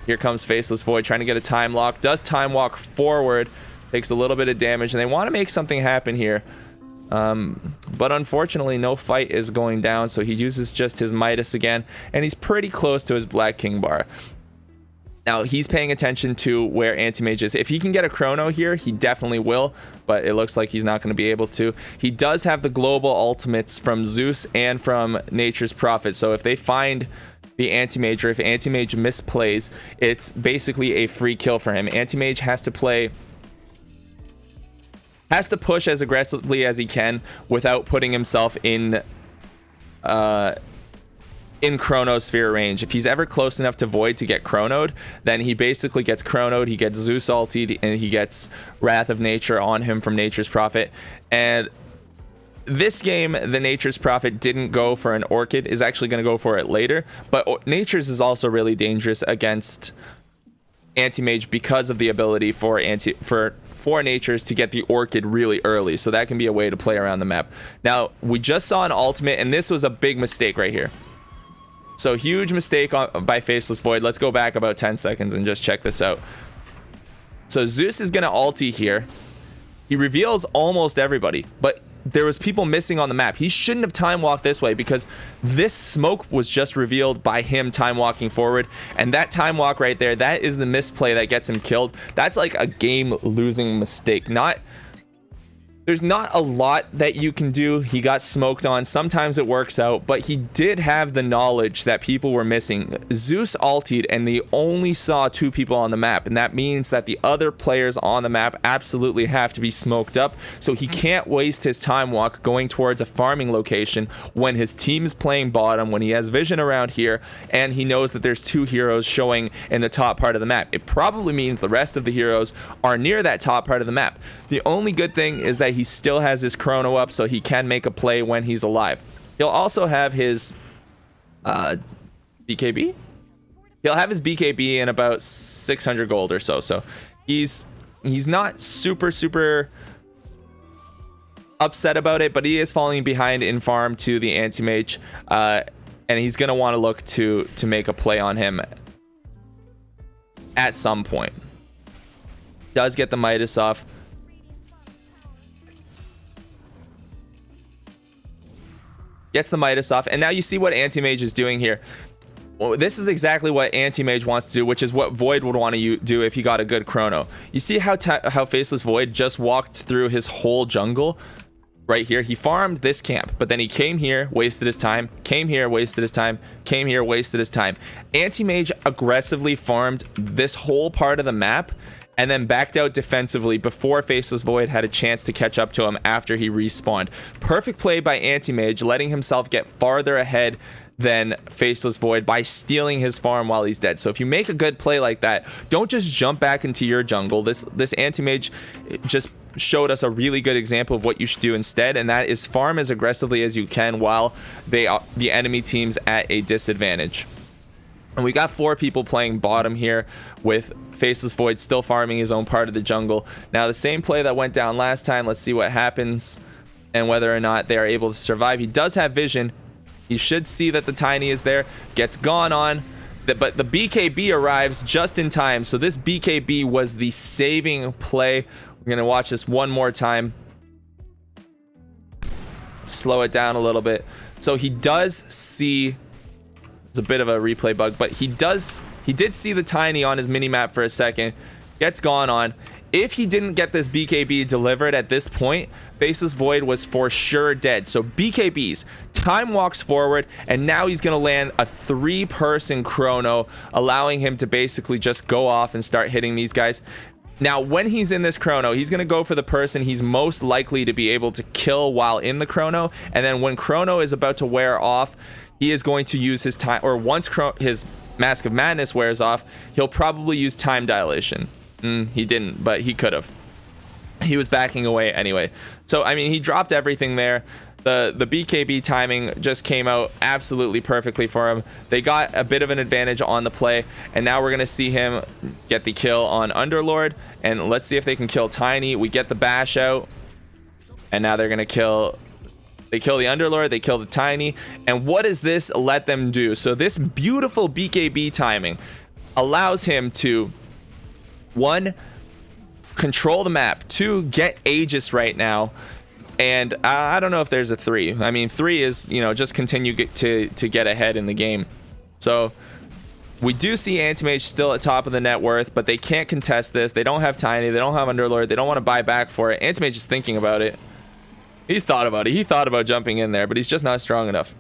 here comes Faceless Void trying to get a time lock. Does time walk forward, takes a little bit of damage, and they want to make something happen here. But unfortunately, no fight is going down, so he uses just his Midas again, and he's pretty close to his Black King bar. Now, he's paying attention to where Anti-Mage is. If he can get a Chrono here, he definitely will, but it looks like he's not going to be able to. He does have the global ultimates from Zeus and from Nature's Prophet, so if they find the Anti-Mage, or if Anti-Mage misplays, it's basically a free kill for him. Anti-Mage has to push as aggressively as he can without putting himself in Chronosphere range. If he's ever close enough to Void to get Chronoed, then he basically gets Chronoed, he gets Zeus ultied, and he gets Wrath of Nature on him from Nature's Prophet. And this game, the Nature's Prophet didn't go for an Orchid, is actually going to go for it later, but Nature's is also really dangerous against Anti-Mage because of the ability for Nature's to get the Orchid really early, so that can be a way to play around the map. Now, we just saw an ultimate, and this was a big mistake right here. So huge mistake by Faceless Void. Let's go back about 10 seconds and just check this out. So Zeus is going to ulti here. He reveals almost everybody, but there was people missing on the map. He shouldn't have time walked this way because this smoke was just revealed by him time walking forward, and that time walk right there, that is the misplay that gets him killed. That's like a game losing mistake. There's not a lot that you can do. He got smoked on. Sometimes it works out, but he did have the knowledge that people were missing. Zeus ultied, and they only saw 2 people on the map, and that means that the other players on the map absolutely have to be smoked up, so he can't waste his time walk going towards a farming location when his team is playing bottom, when he has vision around here, and he knows that there's 2 heroes showing in the top part of the map. It probably means the rest of the heroes are near that top part of the map. The only good thing is that he still has his Chrono up, so he can make a play when he's alive. He'll also have his BKB? He'll have his BKB in about 600 gold or so. So he's not super upset about it, but he is falling behind in farm to the Anti-Mage, and he's going to want to look to make a play on him at some point. Does get the Midas off. Gets the Midas off, and now you see what Anti-Mage is doing here. Well, this is exactly what Anti-Mage wants to do, which is what Void would want to do if he got a good Chrono. You see how Faceless Void just walked through his whole jungle right here. He farmed this camp, but then he came here, wasted his time, came here, wasted his time, came here, wasted his time. Anti-Mage aggressively farmed this whole part of the map and then backed out defensively before Faceless Void had a chance to catch up to him after he respawned. Perfect play by Anti-Mage, letting himself get farther ahead than Faceless Void by stealing his farm while he's dead. So if you make a good play like that, don't just jump back into your jungle. This Anti-Mage just showed us a really good example of what you should do instead, and that is farm as aggressively as you can while the enemy team's at a disadvantage. And we got 4 people playing bottom here, with Faceless Void still farming his own part of the jungle. Now, the same play that went down last time, let's see what happens and whether or not they are able to survive. He does have vision. He should see that the Tiny is there. Gets gone on, but the BKB arrives just in time. So this BKB was the saving play. We're going to watch this one more time. Slow it down a little bit. So he does see... It's a bit of a replay bug, but he did see the Tiny on his mini-map for a second. Gets gone on. If he didn't get this BKB delivered at this point, Faceless Void was for sure dead. So BKBs, time walks forward, and now he's going to land a 3-person Chrono, allowing him to basically just go off and start hitting these guys. Now, when he's in this Chrono, he's going to go for the person he's most likely to be able to kill while in the Chrono, and then when Chrono is about to wear off, he is going to use his time, or once his Mask of Madness wears off, he'll probably use time dilation. He didn't, but he could have. He was backing away anyway. So, I mean, he dropped everything there. The BKB timing just came out absolutely perfectly for him. They got a bit of an advantage on the play, and now we're going to see him get the kill on Underlord, and let's see if they can kill Tiny. We get the bash out, and now they're going to kill... They kill the Underlord, they kill the Tiny, and what does this let them do? So this beautiful BKB timing allows him to, 1, control the map, 2, get Aegis right now, And I don't know if there's a 3. I mean, 3 is, you know, just continue to get ahead in the game. So we do see Anti-Mage still at top of the net worth, but they can't contest this. They don't have Tiny. They don't have Underlord. They don't want to buy back for it. Anti-Mage is thinking about it. He's thought about it. He thought about jumping in there, but he's just not strong enough.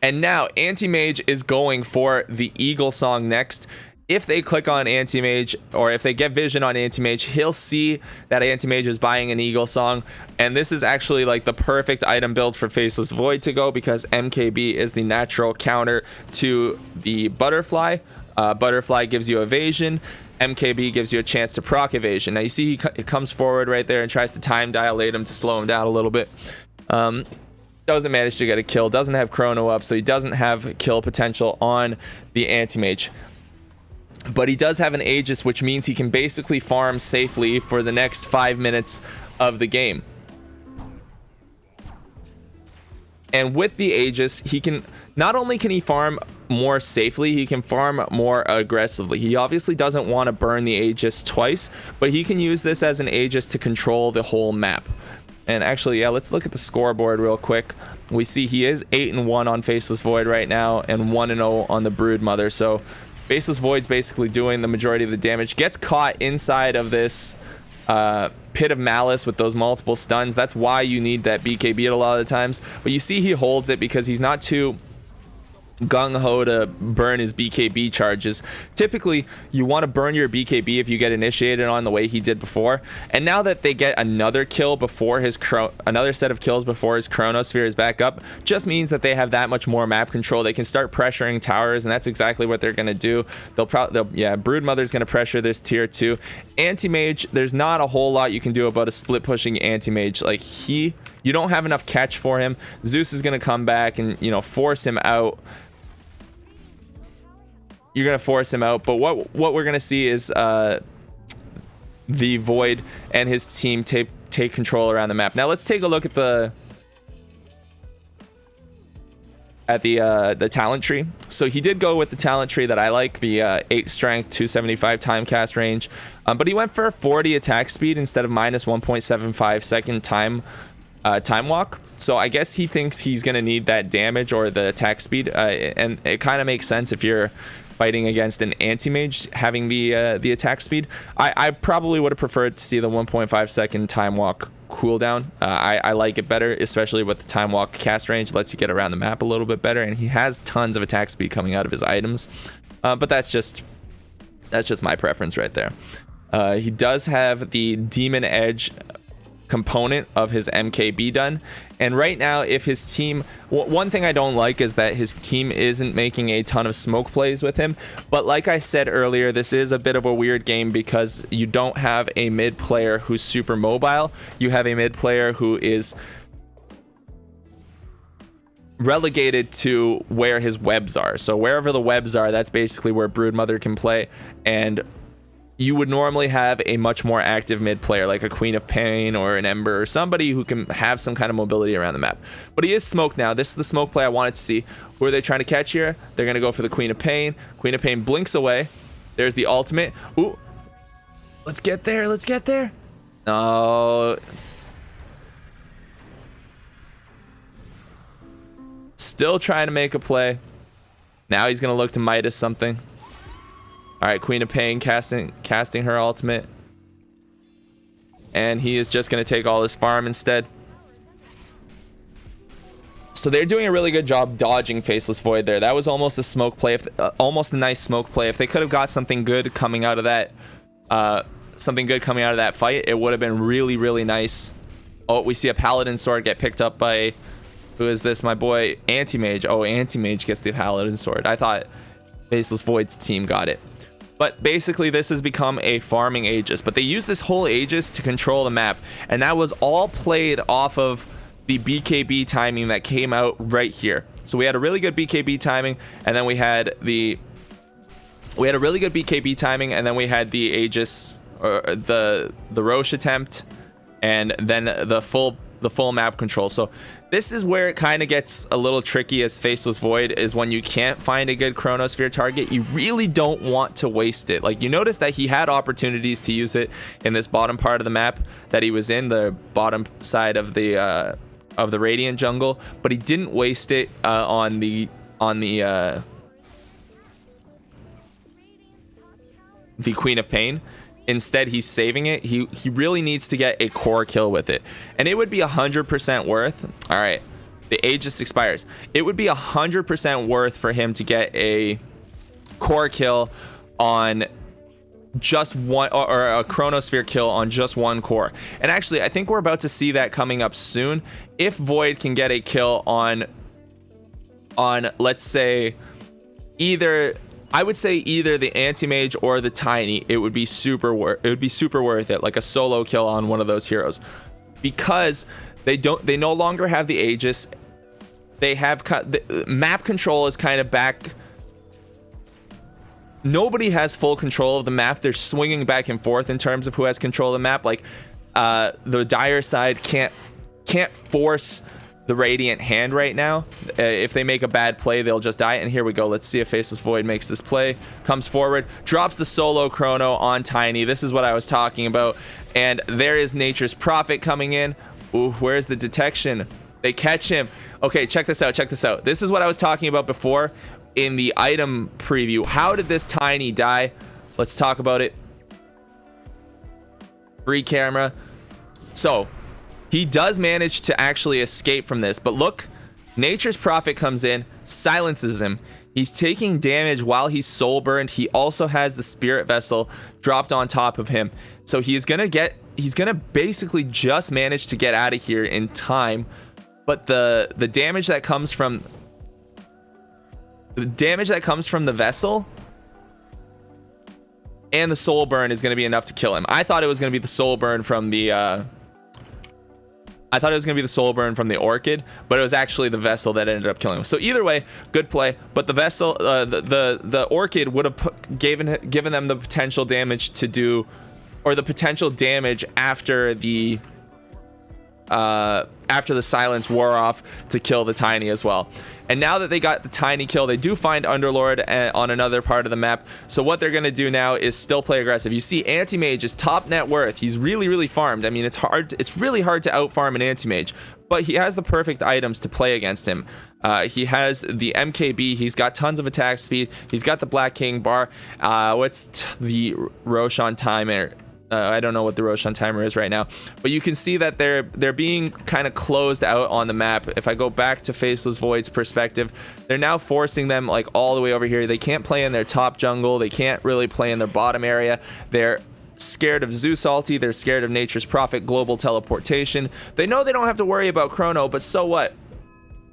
And now Anti-Mage is going for the Eagle Song next. If they click on Anti-Mage, or if they get vision on Anti-Mage, he'll see that Anti-Mage is buying an Eagle Song. And this is actually like the perfect item build for Faceless Void to go, because MKB is the natural counter to the Butterfly. Butterfly gives you evasion. MKB gives you a chance to proc evasion. Now you see he comes forward right there and tries to time dilate him to slow him down a little bit. Doesn't manage to get a kill. Doesn't have chrono up, so he doesn't have kill potential on the Anti-Mage. But he does have an Aegis, which means he can basically farm safely for the next 5 minutes of the game. And with the Aegis, he can not only can he farm more safely, he can farm more aggressively. He obviously doesn't want to burn the Aegis twice, but he can use this as an Aegis to control the whole map. And actually, yeah, let's look at the scoreboard real quick. We see he is 8-1 on Faceless Void right now, and 1-0 on the Brood Mother. So Faceless Void's basically doing the majority of the damage. Gets caught inside of this pit of malice with those multiple stuns. That's why you need that BKB a lot of the times. But you see he holds it because he's not too gung-ho to burn his BKB charges. Typically, you want to burn your BKB if you get initiated on the way he did before. And now that they get another kill before his another set of kills before his Chronosphere is back up, just means that they have that much more map control. They can start pressuring towers, and that's exactly what they're going to do. Yeah, Brood Mother's going to pressure this tier 2. Anti-Mage, there's not a whole lot you can do about a split pushing Anti-Mage. Like, you don't have enough catch for him. Zeus is going to come back and, you know, force him out. You're going to force him out, but what we're going to see is the Void and his team take control around the map. Now let's take a look at the talent tree. So he did go with the talent tree that I like, the 8 strength, 275 time cast range, but he went for 40 attack speed instead of minus 1.75 second time walk. So I guess he thinks he's going to need that damage or the attack speed, and it kind of makes sense if you're fighting against an Anti-Mage having the attack speed. I probably would have preferred to see the 1.5 second time walk cooldown. I like it better, especially with the time walk cast range. It lets you get around the map a little bit better, and he has tons of attack speed coming out of his items. But that's just my preference right there. He does have the Demon Edge component of his MKB done, and right now, if his team, one thing I don't like is that his team isn't making a ton of smoke plays with him. But like I said earlier, this is a bit of a weird game because you don't have a mid player who's super mobile. You have a mid player who is relegated to where his webs are. So wherever the webs are, that's basically where Brood Mother can play. And you would normally have a much more active mid player like a Queen of Pain or an Ember or somebody who can have some kind of mobility around the map. But he is smoked now. This is the smoke play I wanted to see. Who are they trying to catch here? They're going to go for the Queen of Pain. Queen of Pain blinks away. There's the ultimate. Ooh. Let's get there. Let's get there. No. Still trying to make a play. Now he's going to look to Midas something. All right, Queen of Pain casting her ultimate. And he is just going to take all his farm instead. So they're doing a really good job dodging Faceless Void there. That was almost a smoke play, almost a nice smoke play. If they could have got something good coming out of that, fight, it would have been really, really nice. Oh, we see a Paladin sword get picked up by, who is this? My boy Anti-Mage. Oh, Anti-Mage gets the Paladin sword. I thought Faceless Void's team got it. But basically, this has become a farming Aegis. But they use this whole Aegis to control the map. And that was all played off of the BKB timing that came out right here. So we had a really good BKB timing. And then we had the Aegis, or the Roche attempt. And then the full the full map control. So this is where it kind of gets a little tricky as Faceless Void, is when you can't find a good Chronosphere target, you really don't want to waste it. Like, you notice that he had opportunities to use it in this bottom part of the map that he was in, the bottom side of the Radiant jungle, but he didn't waste it on the Queen of Pain. Instead, he's saving it. He really needs to get a core kill with it, and it would be 100% worth. All right, the Aegis expires. It would be 100% worth for him to get a core kill on just one, or a Chronosphere kill on just one core. And actually, I think we're about to see that coming up soon. If Void can get a kill on let's say I would say either the Anti-Mage or the Tiny, it would be super worth it, like a solo kill on one of those heroes, because they no longer have the Aegis. They have the map control is kind of back. Nobody has full control of the map. They're swinging back and forth in terms of who has control of the map. Like the Dire side can't force the Radiant hand right now. If they make a bad play, they'll just die. And here we go. Let's see if Faceless Void makes this play. Comes forward, drops the solo chrono on Tiny. This is what I was talking about. And there is Nature's Prophet coming in. Ooh, where's the detection? They catch him. Okay, check this out. Check this out. This is what I was talking about before in the item preview. How did this Tiny die? Let's talk about it. Free camera. So he does manage to actually escape from this, but look, Nature's Prophet comes in, silences him. He's taking damage while he's soul burned. He also has the Spirit Vessel dropped on top of him. So he's gonna basically just manage to get out of here in time. But the damage that comes from the vessel and the soul burn is gonna be enough to kill him. I thought it was gonna be the soul burn from the Orchid, but it was actually the vessel that ended up killing him. So either way, good play. But the vessel, the Orchid would have given them the potential damage to do, or the potential damage after the silence wore off to kill the Tiny as well. And now that they got the Tiny kill, they do find Underlord on another part of the map. So what they're going to do now is still play aggressive. You see Anti-Mage is top net worth. He's really farmed. I mean, it's really hard to outfarm an Anti-Mage, but he has the perfect items to play against him. He has the MKB. He's got tons of attack speed. He's got the Black King bar. What's the Roshan timer? I don't know what the Roshan timer is right now, but you can see that they're being kind of closed out on the map. If I go back to Faceless Void's perspective, they're now forcing them like all the way over here. They can't play in their top jungle. They can't really play in their bottom area. They're scared of Zeus ulti. They're scared of Nature's Prophet global teleportation. They know they don't have to worry about Chrono, but so what?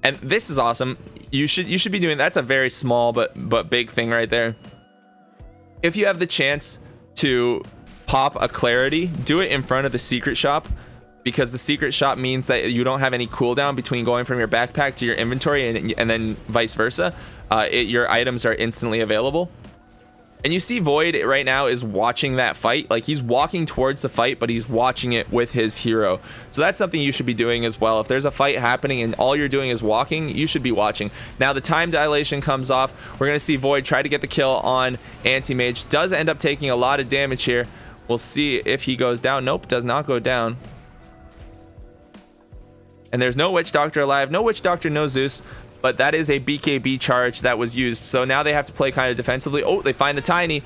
And this is awesome. You should be doing, that's a very small but big thing right there. If you have the chance to pop a Clarity, do it in front of the secret shop, because the secret shop means that you don't have any cooldown between going from your backpack to your inventory, and then vice versa. Your items are instantly available. And you see Void right now is watching that fight. Like, he's walking towards the fight, but he's watching it with his hero. So that's something you should be doing as well. If there's a fight happening and all you're doing is walking, you should be watching. Now the time dilation comes off. We're going to see Void try to get the kill on Anti-Mage. Does end up taking a lot of damage here. We'll see if he goes down. Nope, does not go down. And there's no Witch Doctor alive. No Witch Doctor, no Zeus. But that is a BKB charge that was used. So now they have to play kind of defensively. Oh, they find the Tiny.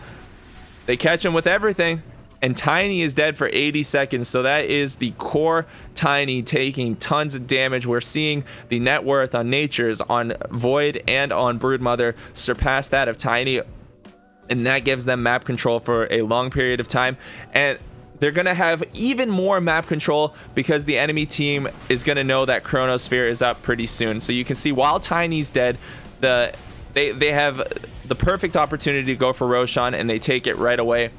They catch him with everything. And Tiny is dead for 80 seconds. So that is the core Tiny taking tons of damage. We're seeing the net worth on Nature's, on Void, and on Broodmother surpass that of Tiny. And that gives them map control for a long period of time. And they're going to have even more map control because the enemy team is going to know that Chronosphere is up pretty soon. So you can see while Tiny's dead, they have the perfect opportunity to go for Roshan, and they take it right away.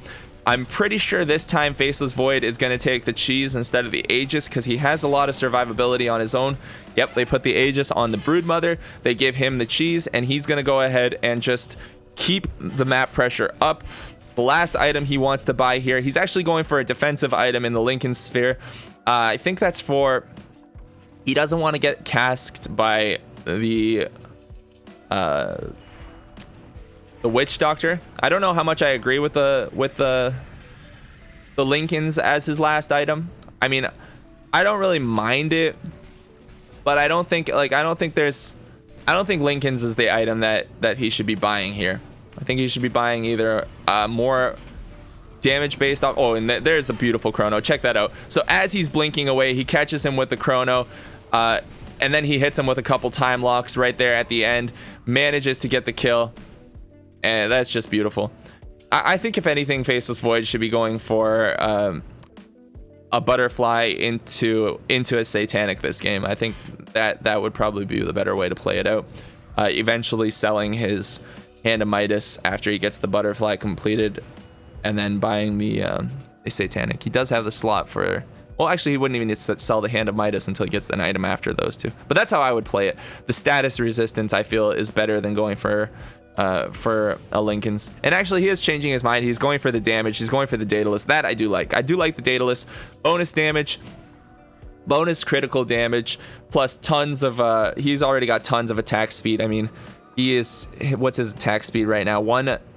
I'm pretty sure this time Faceless Void is going to take the cheese instead of the Aegis, because he has a lot of survivability on his own. Yep, they put the Aegis on the Broodmother. They give him the cheese, and he's going to go ahead and just keep the map pressure up. The last item he wants to buy here, he's actually going for a defensive item in the Lincoln Sphere. I think that's for He doesn't want to get casked by the Witch Doctor. I don't know how much I agree with the Lincolns as his last item. I mean, I don't really mind it, but I don't think Lincolns is the item that he should be buying here. I think he should be buying either more damage based off. Oh, and there's the beautiful chrono. Check that out. So as he's blinking away, he catches him with the chrono, and then he hits him with a couple time locks right there at the end, manages to get the kill, and that's just beautiful. I think if anything, Faceless Void should be going for a butterfly into a satanic this game. I think that would probably be the better way to play it out. Eventually selling his Hand of Midas after he gets the butterfly completed, and then buying the a satanic. He does have the slot for, well, actually he wouldn't even need to sell the Hand of Midas until he gets an item after those two, but that's how I would play it. The status resistance, I feel, is better than going for a Lincoln's. And actually he is changing his mind. He's going for the damage. He's going for the Daedalus. That I do like. I do like the Daedalus. Bonus damage, bonus critical damage, plus tons of he's already got tons of attack speed. I mean, he is, what's his attack speed right now?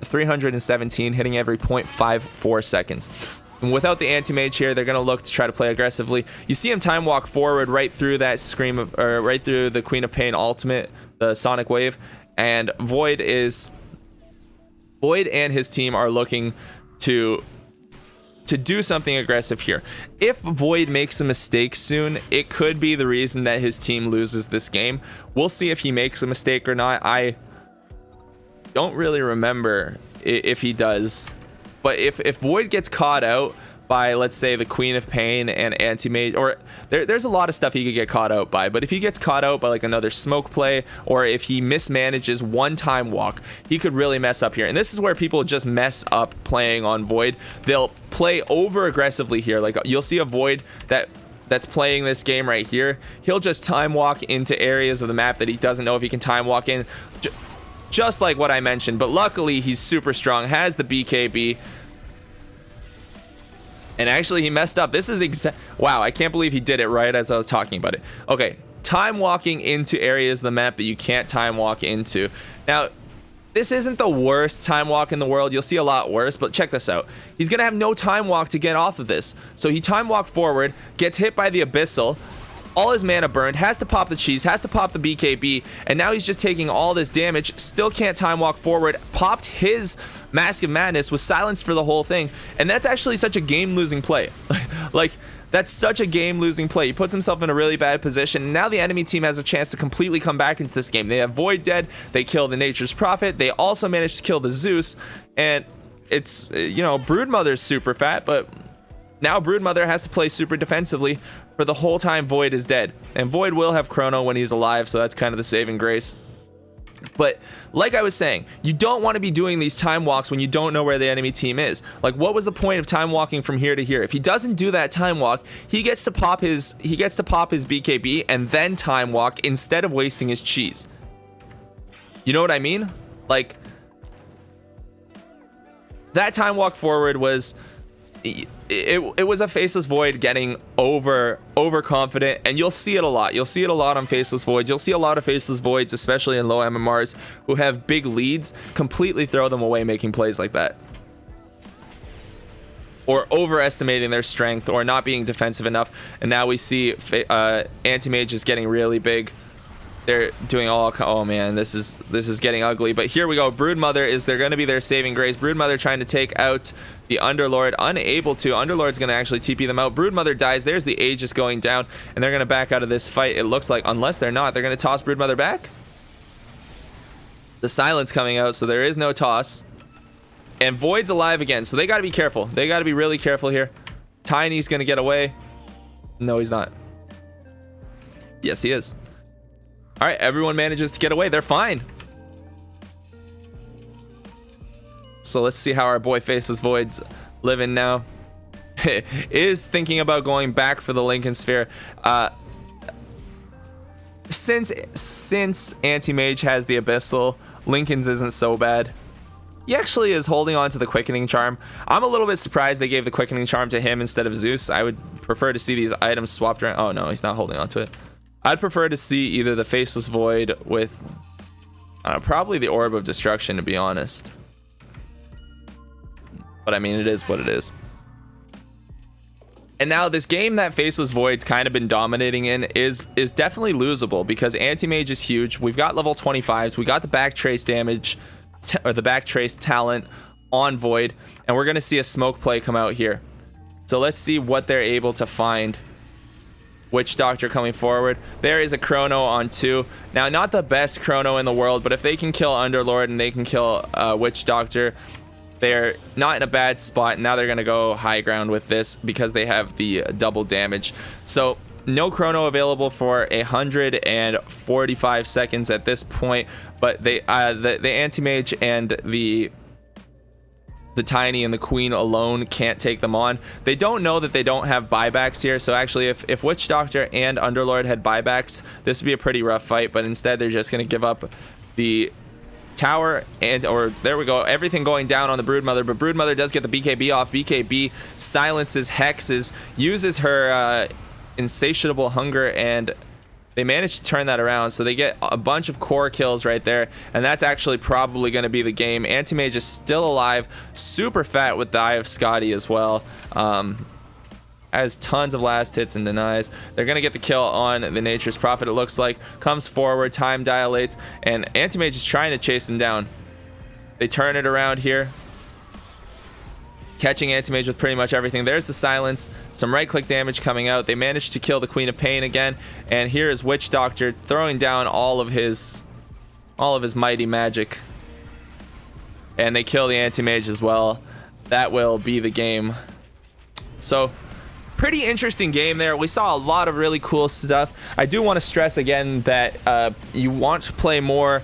317, hitting every 0.54 seconds. And without the anti-mage here, they're gonna look to try to play aggressively. You see him time walk forward right through that scream of, or right through the Queen of Pain ultimate, the Sonic Wave, and Void and his team are looking to do something aggressive here. If Void makes a mistake soon, it could be the reason that his team loses this game. We'll see if he makes a mistake or not. I don't really remember if he does, but if Void gets caught out by, let's say, the Queen of Pain and Anti-Mage, or there's a lot of stuff he could get caught out by, but if he gets caught out by like another smoke play, or if he mismanages one time walk, he could really mess up here. And this is where people just mess up playing on Void. They'll play over aggressively here. Like, you'll see a Void that's playing this game right here. He'll just time walk into areas of the map that he doesn't know if he can time walk in, just like what I mentioned. But luckily he's super strong, has the BKB. And actually he messed up. This is wow, I can't believe he did it right as I was talking about it. Okay, time walking into areas of the map that you can't time walk into. Now, this isn't the worst time walk in the world. You'll see a lot worse, but check this out. He's gonna have no time walk to get off of this. So he time walked forward, gets hit by the Abyssal, all his mana burned, has to pop the cheese, has to pop the BKB, and now he's just taking all this damage, still can't time walk forward, popped his Mask of Madness, was silenced for the whole thing, and that's actually such a game-losing play. Like, that's such a game-losing play. He puts himself in a really bad position, and now the enemy team has a chance to completely come back into this game. They have Void dead, they kill the Nature's Prophet, they also managed to kill the Zeus, and it's, you know, Broodmother's super fat, but now Broodmother has to play super defensively for the whole time Void is dead. And Void will have Chrono when he's alive, so that's kind of the saving grace. But like I was saying, you don't want to be doing these time walks when you don't know where the enemy team is. Like, what was the point of time walking from here to here? If he doesn't do that time walk, he gets to pop his BKB and then time walk instead of wasting his cheese. You know what I mean? Like, that time walk forward was, it was a Faceless Void getting overconfident, and you'll see it a lot. You'll see it a lot on Faceless Voids. You'll see a lot of Faceless Voids, especially in low MMRs, who have big leads, completely throw them away making plays like that, or overestimating their strength, or not being defensive enough. And now we see Anti-Mage is getting really big. They're doing all, oh man, this is getting ugly. But here we go. Broodmother they're going to be their saving grace. Broodmother trying to take out the Underlord, unable to. Underlord's going to actually TP them out. Broodmother dies. There's the Aegis going down, and they're going to back out of this fight. It looks like, unless they're not, they're going to toss Broodmother back. The silence coming out, so there is no toss. And Void's alive again, so they got to be careful. They got to be really careful here. Tiny's going to get away. No, he's not. Yes, he is. All right, everyone manages to get away. They're fine. So let's see how our boy Faceless Void's living now. Is thinking about going back for the Lincoln Sphere. Since Anti-Mage has the Abyssal, Lincoln's isn't so bad. He actually is holding on to the Quickening Charm. I'm a little bit surprised they gave the Quickening Charm to him instead of Zeus. I would prefer to see these items swapped around. Oh no, he's not holding on to it. I'd prefer to see either the Faceless Void with probably the Orb of Destruction, to be honest. But I mean, it is what it is. And now this game that Faceless Void's kind of been dominating in is definitely losable because Anti-Mage is huge. We've got level 25s. We got the backtrace damage, or the backtrace talent on Void. And we're going to see a smoke play come out here. So let's see what they're able to find. Witch Doctor coming forward. There is a Chrono on 2. Now, not the best Chrono in the world, but if they can kill Underlord and they can kill Witch Doctor, they're not in a bad spot. Now they're going to go high ground with this because they have the double damage. So no Chrono available for 145 seconds at this point, but they the Anti-Mage and the Tiny and the Queen alone can't take them on. They don't know that they don't have buybacks here, so actually if Witch Doctor and Underlord had buybacks, this would be a pretty rough fight, but instead they're just going to give up the tower or there we go, everything going down on the Broodmother, but Broodmother does get the BKB off. BKB silences hexes, uses her insatiable hunger, and they managed to turn that around, so they get a bunch of core kills right there, and that's actually probably going to be the game. Anti-Mage is still alive, super fat with the Eye of Scotty as well. Has tons of last hits and denies. They're going to get the kill on the Nature's Prophet, it looks like. Comes forward, time dilates, and Anti-Mage is trying to chase him down. They turn it around here, catching Anti-Mage with pretty much everything. There's the silence, some right-click damage coming out. They managed to kill the Queen of Pain again, and here is Witch Doctor throwing down all of his mighty magic. And they kill the Anti-Mage as well. That will be the game. So, pretty interesting game there. We saw a lot of really cool stuff. I do want to stress again that you want to play more.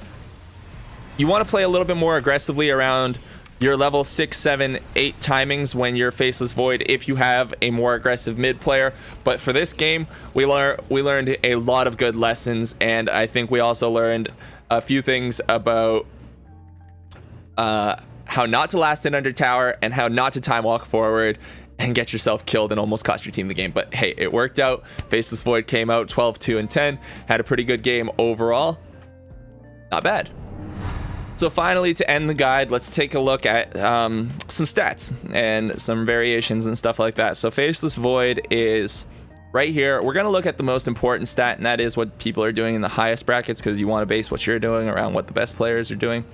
You want to play a little bit more aggressively around your level 6, 7, 8 timings when you're Faceless Void if you have a more aggressive mid player. But for this game, we learned a lot of good lessons, and I think we also learned a few things about how not to last in under tower and how not to time walk forward and get yourself killed and almost cost your team the game. But hey, it worked out. Faceless Void came out 12-2 and 10, had a pretty good game overall. Not bad. So finally, to end the guide, let's take a look at some stats and some variations and stuff like that. So Faceless Void is right here. We're going to look at the most important stat, and that is what people are doing in the highest brackets, because you want to base what you're doing around what the best players are doing.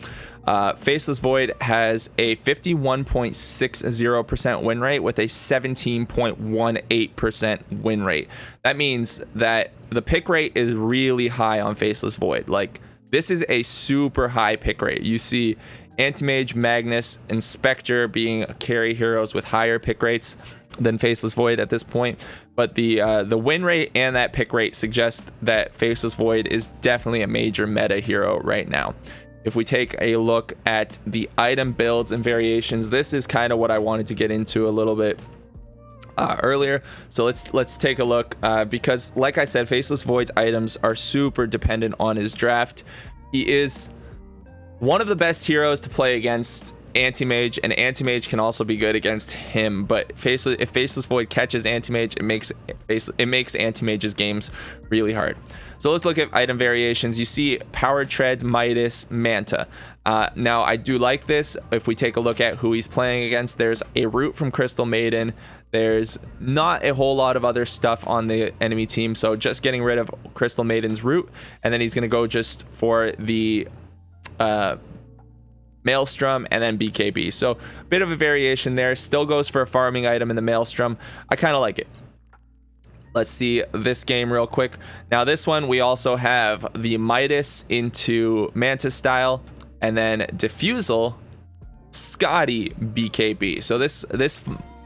Faceless Void has a 51.60% win rate with a 17.18% win rate. That means that the pick rate is really high on Faceless Void. Like, this is a super high pick rate. You see Anti-Mage, Magnus, and Spectre being carry heroes with higher pick rates than Faceless Void at this point. But the win rate and that pick rate suggest that Faceless Void is definitely a major meta hero right now. If we take a look at the item builds and variations, this is kind of what I wanted to get into a little bit earlier. So let's take a look, because like I said, Faceless Void's items are super dependent on his draft. He is one of the best heroes to play against Anti-Mage, and Anti-Mage can also be good against him. But if Faceless Void catches Anti-Mage, it makes Anti-Mage's games really hard. So let's look at item variations. You see Powered Treads, Midas, Manta. Now I do like this. If we take a look at who he's playing against, there's a root from Crystal Maiden. There's not a whole lot of other stuff on the enemy team, so just getting rid of Crystal Maiden's root, and then he's going to go just for the Maelstrom and then BKB. So a bit of a variation there. Still goes for a farming item in the Maelstrom. I kind of like it. Let's see this game real quick. Now this one, we also have the Midas into Manta style, and then Diffusal, Scotty, BKB. So this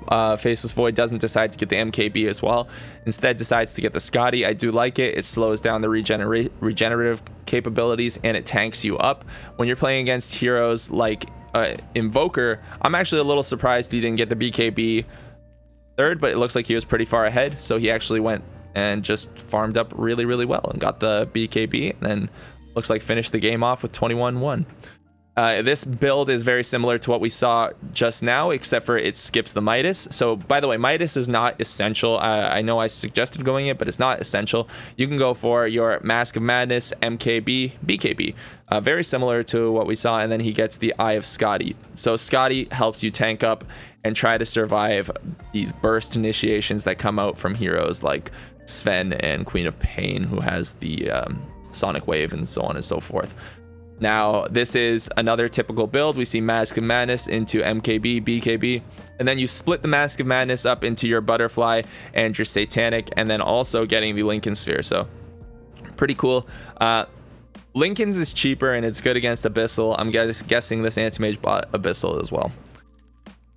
Faceless Void doesn't decide to get the MKB as well. Instead decides to get the Scotty. I do like it. It slows down the regenerative capabilities, and it tanks you up. When you're playing against heroes like Invoker, I'm actually a little surprised he didn't get the BKB third, but it looks like he was pretty far ahead, so he actually went and just farmed up really well and got the BKB, and then looks like finished the game off with 21-1. This build is very similar to what we saw just now, except for it skips the Midas. So, by the way, Midas is not essential. I know I suggested going it, but it's not essential. You can go for your Mask of Madness, MKB, BKB. Very similar to what we saw, and then he gets the Eye of Scotty. So Scotty helps you tank up and try to survive these burst initiations that come out from heroes like Sven and Queen of Pain, who has the Sonic Wave and so on and so forth. Now, this is another typical build. We see Mask of Madness into MKB, BKB, and then you split the Mask of Madness up into your Butterfly and your Satanic, and then also getting the Lincoln Sphere. So, pretty cool. Lincoln's is cheaper and it's good against Abyssal. I'm guessing this Anti-Mage bought Abyssal as well.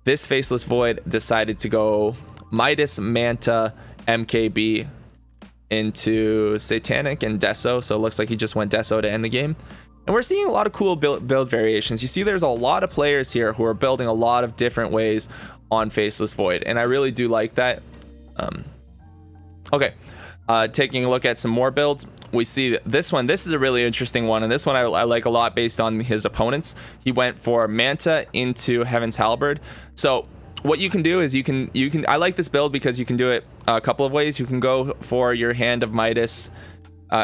This Faceless Void decided to go Midas, Manta, MKB into Satanic and Deso. So, it looks like he just went Deso to end the game. And we're seeing a lot of cool build variations. You see there's a lot of players here who are building a lot of different ways on Faceless Void, and I really do like that. Taking a look at some more builds, we see this one. This is a really interesting one, and this one I like a lot based on his opponents. He went for Manta into Heaven's Halberd. So what you can do is you can I like this build because you can do it a couple of ways. You can go for your Hand of Midas.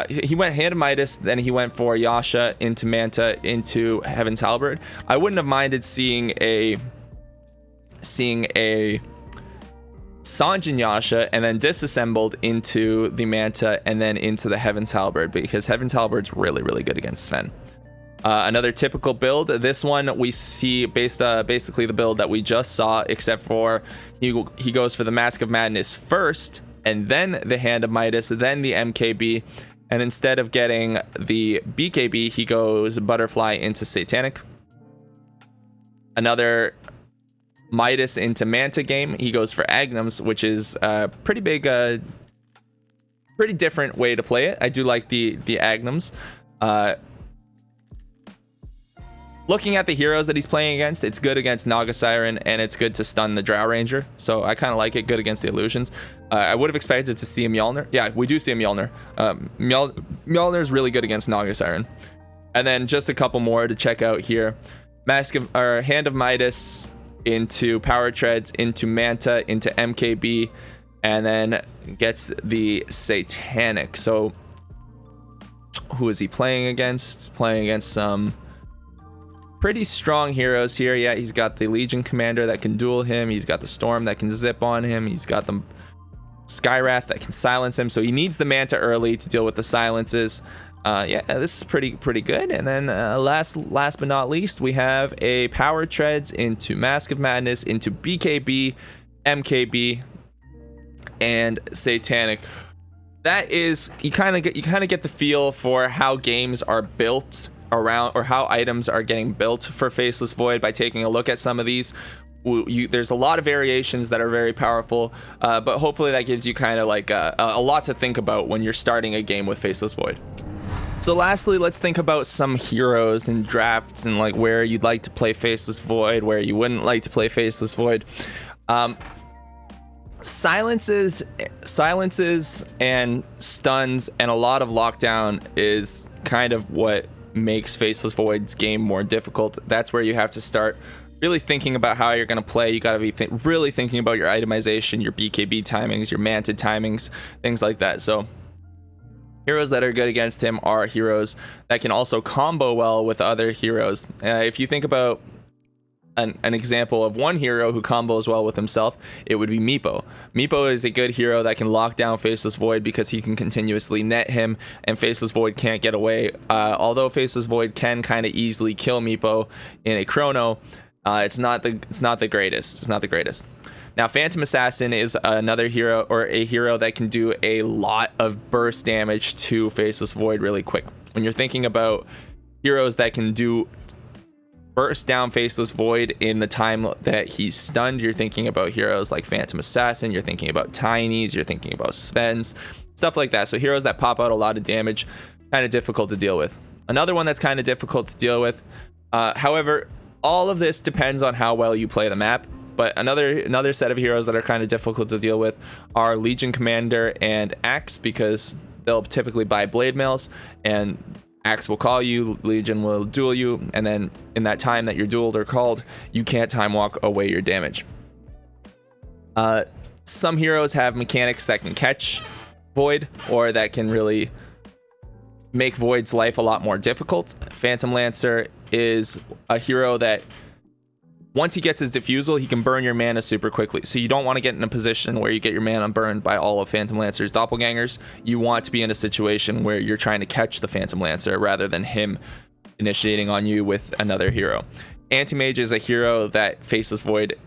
He went Hand of Midas, then he went for Yasha into Manta into Heaven's Halberd. I wouldn't have minded seeing a Sanjin Yasha and then disassembled into the Manta and then into the Heaven's Halberd, because Heaven's Halberd's really, really good against Sven. Another typical build. This one we see basically the build that we just saw, except for he goes for the Mask of Madness first, and then the Hand of Midas, then the MKB. And instead of getting the BKB, he goes Butterfly into Satanic. Another Midas into Manta game, he goes for Agnums, which is a pretty big, pretty different way to play it. I do like the Agnums. Looking at the heroes that he's playing against, it's good against Naga Siren, and it's good to stun the Drow Ranger. So I kind of like it. Good against the Illusions. I would have expected to see a Mjolnir. Yeah, we do see a Mjolnir. Mjolnir is really good against Naga Siren. And then just a couple more to check out here. Hand of Midas into Power Treads, into Manta, into MKB, and then gets the Satanic. So who is he playing against? It's playing against some pretty strong heroes here. Yeah, he's got the Legion Commander that can duel him. He's got the Storm that can zip on him. He's got the Skywrath that can silence him. So he needs the Manta early to deal with the silences. Yeah, this is pretty good. And then last but not least, we have a Power Treads into Mask of Madness, into BKB, MKB, and Satanic. That is, you kind of get the feel for how games are built around, or how items are getting built for Faceless Void by taking a look at some of these. There's a lot of variations that are very powerful, but hopefully that gives you kind of like a lot to think about when you're starting a game with Faceless Void. So lastly, let's think about some heroes and drafts and like where you'd like to play Faceless Void, where you wouldn't like to play Faceless Void. Silences and stuns and a lot of lockdown is kind of what makes Faceless Void's game more difficult. That's where you have to start really thinking about how you're going to play. You got to be really thinking about your itemization, your BKB timings, your Manta timings, things like that. So heroes that are good against him are heroes that can also combo well with other heroes. If you think about an example of one hero who combos well with himself, it would be Meepo. Meepo is a good hero that can lock down Faceless Void because he can continuously net him, and Faceless Void can't get away. Although Faceless Void can kind of easily kill Meepo in a chrono, it's not the greatest. It's not the greatest. Now, Phantom Assassin is another hero, or a hero that can do a lot of burst damage to Faceless Void really quick. When you're thinking about heroes that can do burst down Faceless Void in the time that he's stunned, you're thinking about heroes like Phantom Assassin, you're thinking about Tinies, you're thinking about Svens, stuff like that. So heroes that pop out a lot of damage, kind of difficult to deal with. Another one that's kind of difficult to deal with, however, all of this depends on how well you play the map. But another set of heroes that are kind of difficult to deal with are Legion Commander and Axe, because they'll typically buy blade mails, and Axe will call you, Legion will duel you, and then in that time that you're dueled or called, you can't time walk away your damage. Some heroes have mechanics that can catch Void, or that can really make Void's life a lot more difficult. Phantom Lancer is a hero that once he gets his diffusal, he can burn your mana super quickly. So you don't want to get in a position where you get your mana burned by all of Phantom Lancer's doppelgangers. You want to be in a situation where you're trying to catch the Phantom Lancer rather than him initiating on you with another hero. Anti-Mage is a hero that Faceless Void,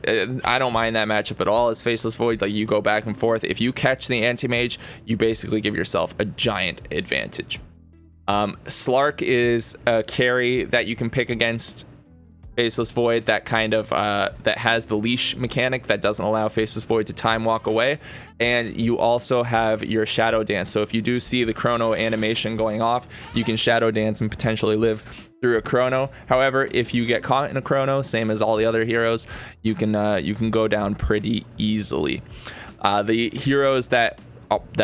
I don't mind that matchup at all as Faceless Void. Like, you go back and forth. If you catch the Anti-Mage, you basically give yourself a giant advantage. Slark is a carry that you can pick against Faceless Void that kind of that has the leash mechanic that doesn't allow Faceless Void to time walk away. And you also have your Shadow Dance. So if you do see the chrono animation going off, you can Shadow Dance and potentially live through a chrono. However, if you get caught in a chrono, same as all the other heroes, you can go down pretty easily. The heroes that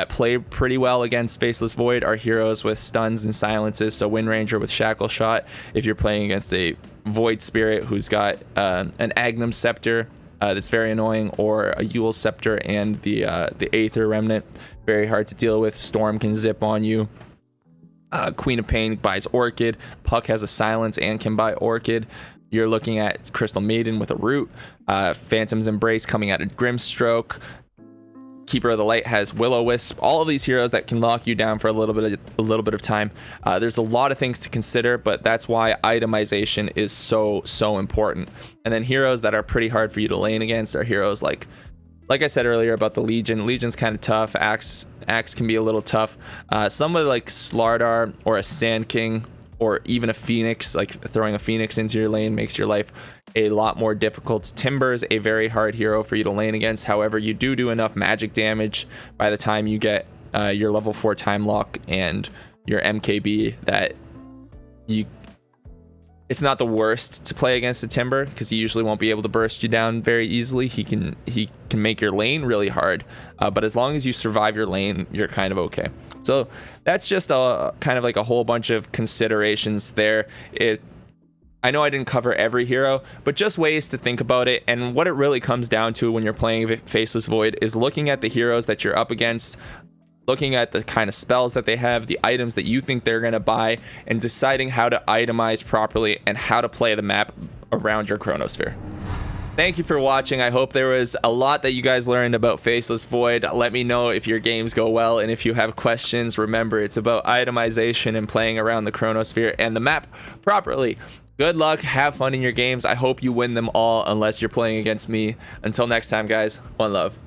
play pretty well against Faceless Void are heroes with stuns and silences. So Wind Ranger with Shackle Shot. If you're playing against a Void Spirit who's got an Agnum Scepter that's very annoying, or a Yule Scepter and the Aether Remnant, very hard to deal with. Storm can zip on you. Queen of Pain buys Orchid. Puck has a silence and can buy Orchid. You're looking at Crystal Maiden with a root. Phantom's Embrace coming out of Grimstroke. Keeper of the Light has Will-O-Wisp. All of these heroes that can lock you down for a little bit of time. There's a lot of things to consider, but that's why itemization is so important. And then heroes that are pretty hard for you to lane against are heroes like I said earlier about the Legion. Legion's kind of tough. Axe can be a little tough. Somebody like Slardar or a Sand King or even a Phoenix, like throwing a Phoenix into your lane makes your life a lot more difficult. Timber is a very hard hero for you to lane against. However, you do enough magic damage by the time you get your level 4 time lock and your MKB that it's not the worst to play against the Timber, because he usually won't be able to burst you down very easily. He can make your lane really hard, but as long as you survive your lane, you're kind of okay. So that's just a kind of like a whole bunch of considerations there. I know I didn't cover every hero, but just ways to think about it. And what it really comes down to when you're playing Faceless Void is looking at the heroes that you're up against, looking at the kind of spells that they have, the items that you think they're going to buy, and deciding how to itemize properly and how to play the map around your chronosphere. Thank you for watching. I hope there was a lot that you guys learned about Faceless Void. Let me know if your games go well, and if you have questions, remember it's about itemization and playing around the chronosphere and the map properly. Good luck, have fun in your games. I hope you win them all unless you're playing against me. Until next time, guys, one love.